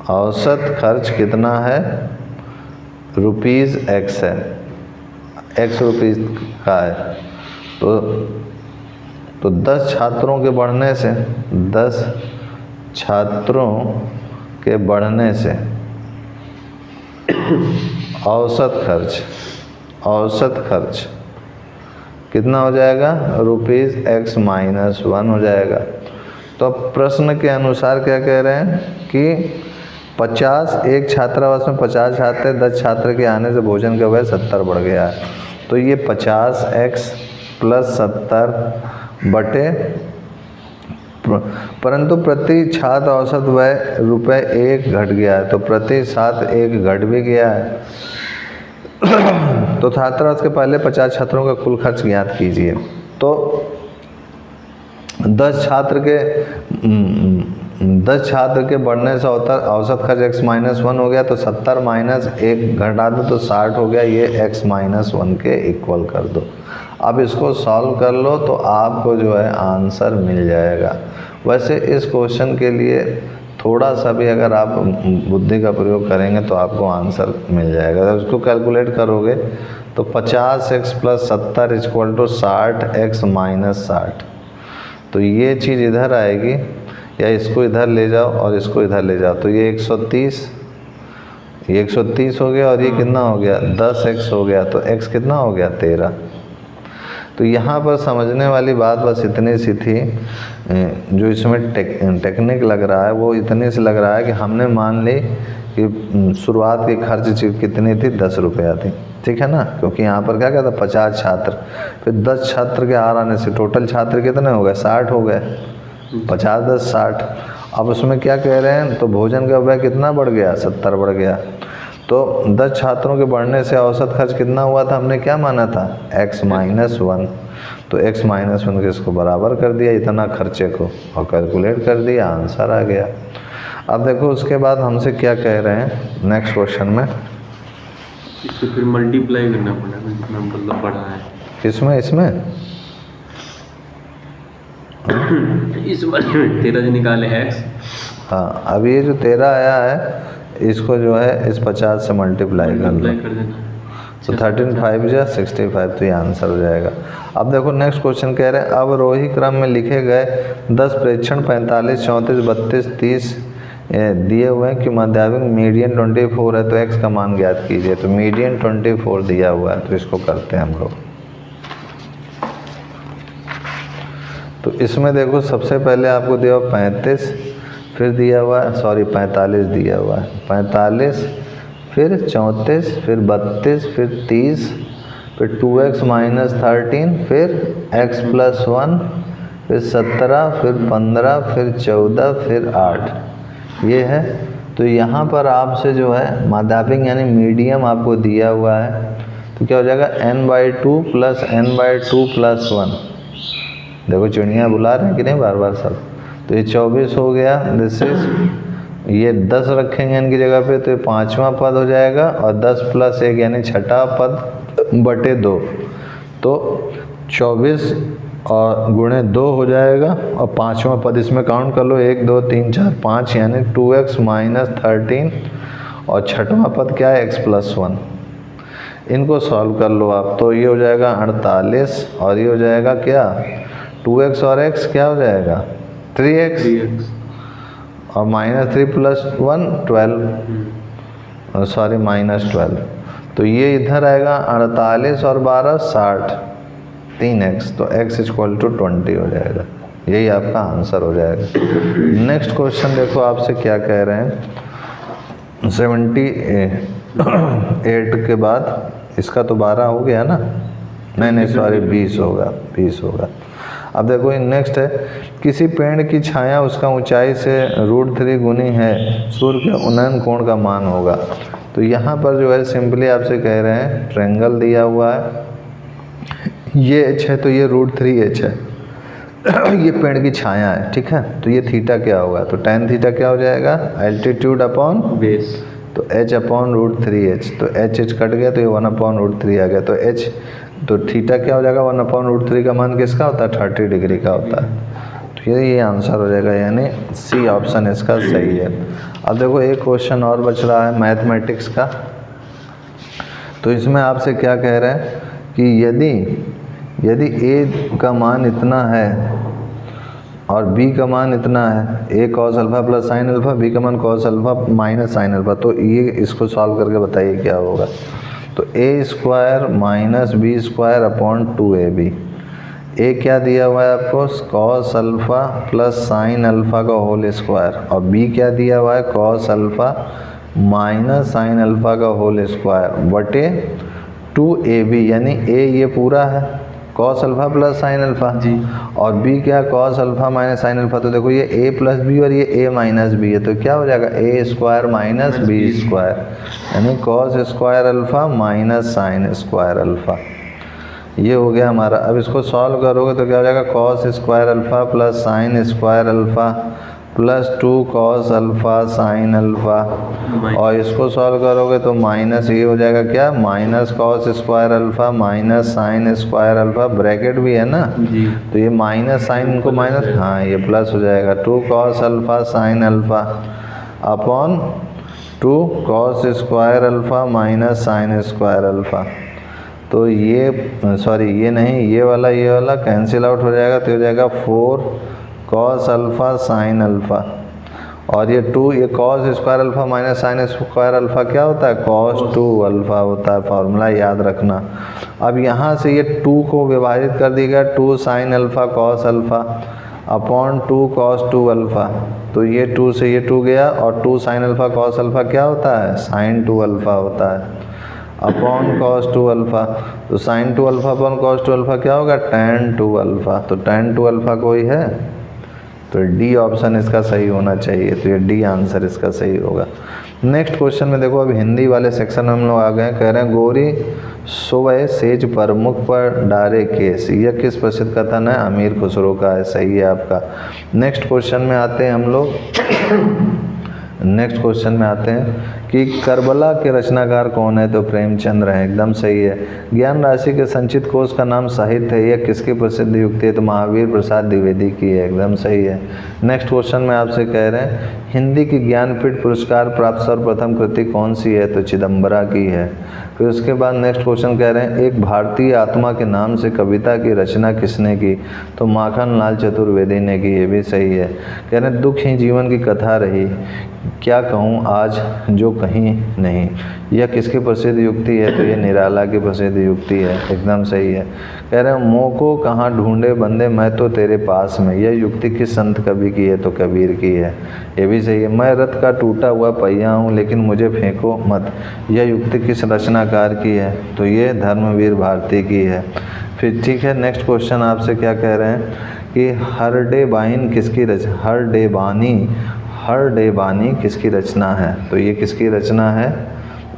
औसत खर्च कितना है, ₹X है, X रुपीज़ का है, तो 10 छात्रों के बढ़ने से 10 छात्रों के बढ़ने से औसत खर्च कितना हो जाएगा, ₹X -1 हो जाएगा। तो प्रश्न के अनुसार क्या कह रहे हैं कि 50 एक छात्रावास में 50 छात्र, 10 छात्र के आने से भोजन का व्यय 70 बढ़ गया है। तो ये 50x प्लस 70 बटे, परंतु प्रति छात्र औसत व्यय ₹1 घट गया है, तो प्रति छात्र 1 घट भी गया है। तो छात्रावास के पहले 50 छात्रों का कुल खर्च ज्ञात कीजिए। तो 10 छात्र के 10 छात्र के बढ़ने से औसत खर्च x-1 हो गया, तो 70 माइनस 1 घटा दो तो 60 हो गया, ये x-1 के इक्वल कर दो। अब इसको सॉल्व कर लो तो आपको जो है आंसर मिल जाएगा। वैसे इस क्वेश्चन के लिए थोड़ा सा भी अगर आप बुद्धि का प्रयोग करेंगे तो आपको आंसर मिल जाएगा। जब इसको कैलकुलेट करोगे तो 50x + 70 = 60x-60, तो ये चीज़ इधर आएगी, या इसको इधर ले जाओ और इसको इधर ले जाओ, तो ये 130, ये 130 हो गया, और ये कितना हो गया 10x हो गया, तो x कितना हो गया 13। तो यहाँ पर समझने वाली बात बस इतनी सी थी, जो इसमें टेक्निक लग रहा है वो इतने से लग रहा है कि हमने मान ली कि शुरुआत की खर्च कितनी थी, 10 रुपया थी, ठीक है ना, क्योंकि यहाँ पर क्या कहता 50 छात्र, फिर 10 छात्र के आने से टोटल छात्र कितने हो गए 60 हो गए, 50 10 60। अब उसमें क्या कह रहे हैं, तो भोजन का व्यय कितना बढ़ गया 70 बढ़ गया, तो 10 छात्रों के बढ़ने से औसत खर्च कितना हुआ था, हमने क्या माना था x-1, तो x-1 के इसको बराबर कर दिया इतना खर्चे को और कैलकुलेट कर दिया, आंसर आ गया। अब देखो उसके बाद हमसे क्या कह रहे हैं नेक्स्ट क्वेश्चन में, इसको फिर मल्टीप्लाई करना पड़ेगा जितना मतलब बढ़ा है। किसमें इसमें इस बार 13 जो निकाले x, हाँ, अब ये जो 13 आया है इसको जो है इस 50 से मल्टीप्लाई कर देना, तो 13 5 जा 65, तो ये आंसर हो जाएगा। अब देखो नेक्स्ट क्वेश्चन कह रहे हैं अवरोही क्रम में लिखे गए 10 प्रेक्षण 45 34 32 30 दिए हुए हैं कि माध्यमिक मीडियन 24 है, तो x का मान ज्ञात कीजिए। तो मीडियन 24 दिया हुआ है, तो इसको करते हैं हम लोग। तो इसमें देखो सबसे पहले आपको दिया हुआ 35, फिर दिया हुआ है 45 दिया हुआ है, 45 फिर 34 फिर 32 फिर 30 फिर 2x - 13 फिर x + 1 फिर 17 फिर 15 फिर 14 फिर 8, ये है। तो यहाँ पर आपसे जो है माध्यमिक यानी मीडियम आपको दिया हुआ है, तो क्या हो जाएगा n/2 + n/2 + 1। देखो चिड़ियाँ बुला रहे हैं कि नहीं बार बार सब, तो ये 24 हो गया, दिस इज, ये 10 रखेंगे इनकी जगह पे, तो ये 5वां पद हो जाएगा, और 10 + 1 यानी 6ठा पद बटे 2, तो 24 और गुणे 2 हो जाएगा, और 5वां पद इसमें काउंट कर लो 1 2 3 4 5 यानी 2x - 13, और 6वां पद क्या है x + 1। इनको सॉल्व कर लो आप, तो ये हो जाएगा 48, और ये हो जाएगा क्या 2x और x क्या हो जाएगा 3x, और -3 + 1 12, सॉरी -12, तो ये इधर आएगा 48 और 12 60, 3x, तो x = 20 हो जाएगा। यही आपका आंसर हो जाएगा। नेक्स्ट क्वेश्चन देखो आपसे क्या कह रहे हैं, 78 के बाद इसका तो 12 हो गया ना, नहीं सॉरी 20 होगा। अब देखो ये नेक्स्ट है, किसी पेड़ की छाया उसका ऊंचाई से √3 गुनी है सूर्य के उन्नयन कोण का मान होगा। तो यहाँ पर जो है सिंपली आपसे कह रहे हैं ट्रायंगल दिया हुआ है, ये h है तो ये √3h है ये पेड़ की छाया है, ठीक है, तो ये थीटा क्या होगा, तो tan थीटा क्या हो जाएगा एल्टीट्यूड अपॉन बेस, तो h/√3h, तो h कट गया तो ये 1/√3 आ गया, तो h तो थीटा क्या हो जाएगा 1/√3 का मान किसका होता है 30 डिग्री का होता है, तो ये आंसर हो जाएगा, यानी सी ऑप्शन इसका सही है। अब देखो एक क्वेश्चन और बच रहा है मैथमेटिक्स का, तो इसमें आपसे क्या कह रहे हैं कि यदि a का मान इतना है और b का मान इतना है, a cos alpha + sin alpha, b का मान cos अल्फा - sin अल्फा, तो ये इसको सॉल्व करके बताइए क्या होगा। तो a² - b²/2ab, a क्या दिया हुआ है आपको cos अल्फा + sin अल्फा का होल स्क्वायर, और b क्या दिया हुआ है cos अल्फा - sin अल्फा का होल स्क्वायर बटे 2ab, यानी a ये पूरा है cos अल्फा + sin अल्फा जी, और b क्या cos अल्फा - sin अल्फा, तो देखो ये a + b और ये a - b है, तो क्या हो जाएगा a² - b², यानी cos² अल्फा - sin² अल्फा, ये हो गया हमारा। अब इसको सॉल्व करोगे तो क्या हो जाएगा cos² alpha + sin² alpha plus 2 cos alpha sine alpha, और इसको सॉल्व करोगे तो माइनस ये हो जाएगा क्या, minus cos square alpha minus sine square alpha, bracket भी है ना जी। तो ये माइनस साइन इनको माइनस, हाँ ये प्लस हो जाएगा 2 cos alpha sine alpha upon 2 cos square alpha minus sine square alpha. तो ये सॉरी ये नहीं, ये वाला कैंसिल आउट हो जाएगा तो हो जाएगा 4 cos अल्फ़ा साइन अल्फ़ा, और ये 2 ये cos square alpha minus sine square alpha क्या होता है, cos 2 अल्फ़ा होता है, फार्मूला याद रखना। अब यहाँ से ये 2 को विभाजित कर दिया 2 sine alpha cos alpha upon 2 cos 2 alpha, तो ये 2 से ये 2 गया, और 2 साइन अल्फ़ा cos अल्फ़ा क्या होता है, साइन 2 अल्फ़ा होता है अपॉन cos 2 अल्फ़ा, तो sine 2 alpha upon cos 2 alpha क्या होगा, tan 2 अल्फ़ा, तो tan 2 अल्फ़ा कोई है, तो डी ऑप्शन इसका सही होना चाहिए, तो ये डी आंसर इसका सही होगा। नेक्स्ट क्वेश्चन में देखो, अब हिंदी वाले सेक्शन में हम लोग आ गए, कह रहे हैं गोरी सुबह सेज पर मुख पर डारे केस, यह किस प्रसिद्ध कथन है, अमीर खुसरो का है, सही है आपका। नेक्स्ट क्वेश्चन में आते हैं हम लोग, नेक्स्ट क्वेश्चन में आते हैं कि करबला के रचनाकार कौन है, तो प्रेमचंद्र है, एकदम सही है। ज्ञान राशि के संचित कोश का नाम साहित्य है, यह किसकी प्रसिद्ध युक्ति है, तो महावीर प्रसाद द्विवेदी की है, एकदम सही है। नेक्स्ट क्वेश्चन में आपसे कह रहे हैं हिंदी की ज्ञानपीठ पुरस्कार प्राप्त सर्वप्रथम कृति कौन सी है, तो चिदम्बरा की है। फिर उसके बाद नेक्स्ट क्वेश्चन कह रहे हैं एक भारतीय आत्मा के नाम से कविता की रचना किसने की, तो माखन लाल चतुर्वेदी ने की, ये भी सही है। कह रहे हैं दुख ही जीवन की कथा रही, क्या कहूँ आज जो कहीं नहीं, यह किसकी प्रसिद्ध युक्ति है, तो ये निराला की प्रसिद्ध युक्ति है, एकदम सही है। कह रहे हैं मोह को कहाँ ढूंढे बंदे मैं तो तेरे पास में, यह युक्ति किस संत कवि की है, तो कबीर की है, ये भी सही है। मैं रथ का टूटा हुआ पहिया हूँ लेकिन मुझे फेंको मत, यह युक्ति किस रचनाकार की है, तो ये धर्मवीर भारती की है। फिर ठीक है, नेक्स्ट क्वेश्चन आपसे क्या कह रहे हैं कि हरडेबाइन किसकी हरडेबानी किसकी रचना है, तो ये किसकी रचना है,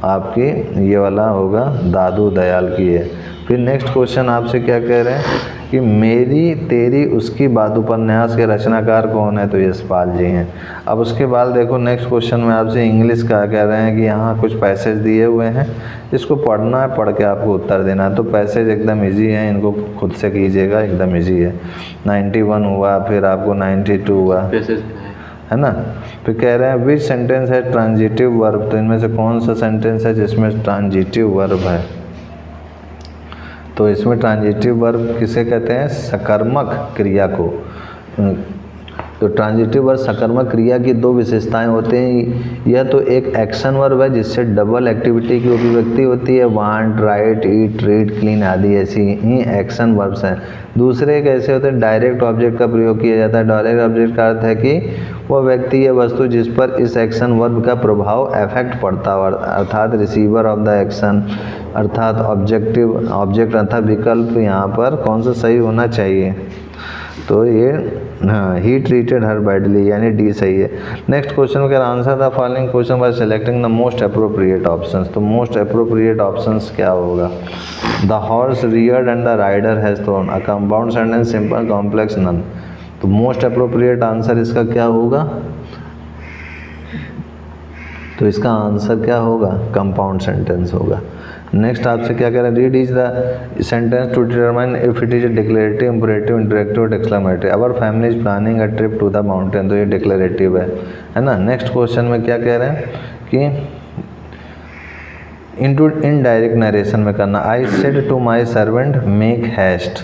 आपकी ये वाला होगा दादू दयाल की है। फिर नेक्स्ट क्वेश्चन आपसे क्या कह रहे हैं कि मेरी तेरी उसकी बात उपन्यास के रचनाकार कौन है, तो यशपाल जी हैं। अब उसके बाद देखो नेक्स्ट क्वेश्चन में आपसे इंग्लिश का कह रहे हैं कि यहाँ कुछ पैसेज दिए हुए हैं, इसको पढ़ना है, पढ़ के आपको उत्तर देना है। तो पैसेज एकदम इजी है, इनको खुद से कीजिएगा, एकदम इजी है। 91 हुआ, फिर आपको 92 हुआ, है ना। फिर कह रहे हैं विच सेंटेंस है ट्रांजिटिव वर्ब, तो इनमें से कौन सा सेंटेंस है जिसमें ट्रांजिटिव वर्ब है, तो इसमें ट्रांजिटिव वर्ब किसे कहते हैं, सकर्मक क्रिया को। तो ट्रांजिटिव वर्ब सकर्मक क्रिया की दो विशेषताएं होती हैं, यह तो एक एक्शन वर्ब है जिससे डबल एक्टिविटी की अभिव्यक्ति होती है, वांट, राइट, ईट, रीड, क्लीन आदि ऐसी ही एक्शन वर्ब्स हैं। दूसरे एक ऐसे होते हैं डायरेक्ट ऑब्जेक्ट का प्रयोग किया जाता है। डायरेक्ट ऑब्जेक्ट का अर्थ है कि वह व्यक्ति या वस्तु जिस पर इस एक्शन वर्ब का प्रभाव इफेक्ट पड़ता हो, अर्थात रिसीवर ऑफ द एक्शन, अर्थात ऑब्जेक्ट अर्थात विकल्प यहाँ पर कौन सा सही होना चाहिए, तो ये हाँ ही ट्रीटेड हर बैडली, यानी डी सही है। नेक्स्ट क्वेश्चन का answer the following question by selecting the most appropriate options, तो मोस्ट अप्रोप्रिएट ऑप्शंस क्या होगा, the horse reared and the rider has thrown, a compound sentence, simple, complex, none. तो मोस्ट अप्रोप्रिएट आंसर इसका क्या होगा, तो इसका आंसर क्या होगा, कंपाउंड सेंटेंस होगा। नेक्स्ट आपसे क्या कह रहे हैं, read is the sentence to determine if it is declarative, imperative, interactive, exclamatory. Our family is planning a trip to the mountain, तो ये डिक्लेरेटिव है ना। नेक्स्ट क्वेश्चन में क्या कह रहे हैं कि इनडायरेक्ट नरेशन में करना, I said to my servant make haste,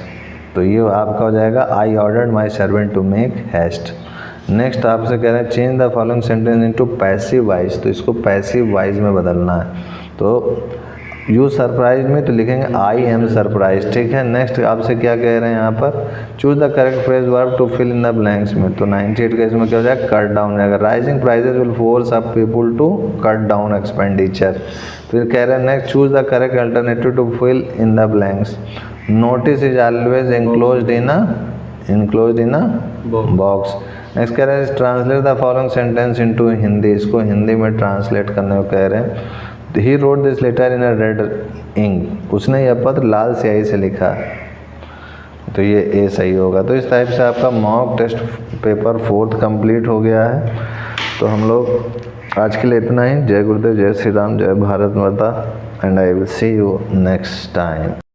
तो ये आपका हो जाएगा I ordered my servant to make haste. Next आपसे कह रहे हैं change the following sentence into passive voice, तो इसको पैसिव वॉइस में बदलना है। तो यू सरप्राइज में तो लिखेंगे आई एम सरप्राइज, ठीक है। नेक्स्ट आपसे क्या कह रहे हैं यहाँ पर, choose the correct phrase verb to fill in the blanks में, तो 98 के इसमें क्या हो जाएगा, कट डाउन जाएगा। Rising prices will force up people to cut down expenditure. फिर कह रहे हैं next choose the correct alternative to fill in the blanks, notice is always enclosed in a box. Next कह रहे हैं translate the following sentence into Hindi, इसको हिंदी में ट्रांसलेट करने को कह रहे हैं। He wrote this letter in a red ink, उसने यह पत्र लाल स्याही से लिखा, तो ये ए सही होगा। तो इस टाइप से आपका mock test paper 4th complete हो गया है। तो हम लोग आज के लिए इतना ही। जय गुरुदेव, जय श्री राम, जय भारत माता, and I will see you next time.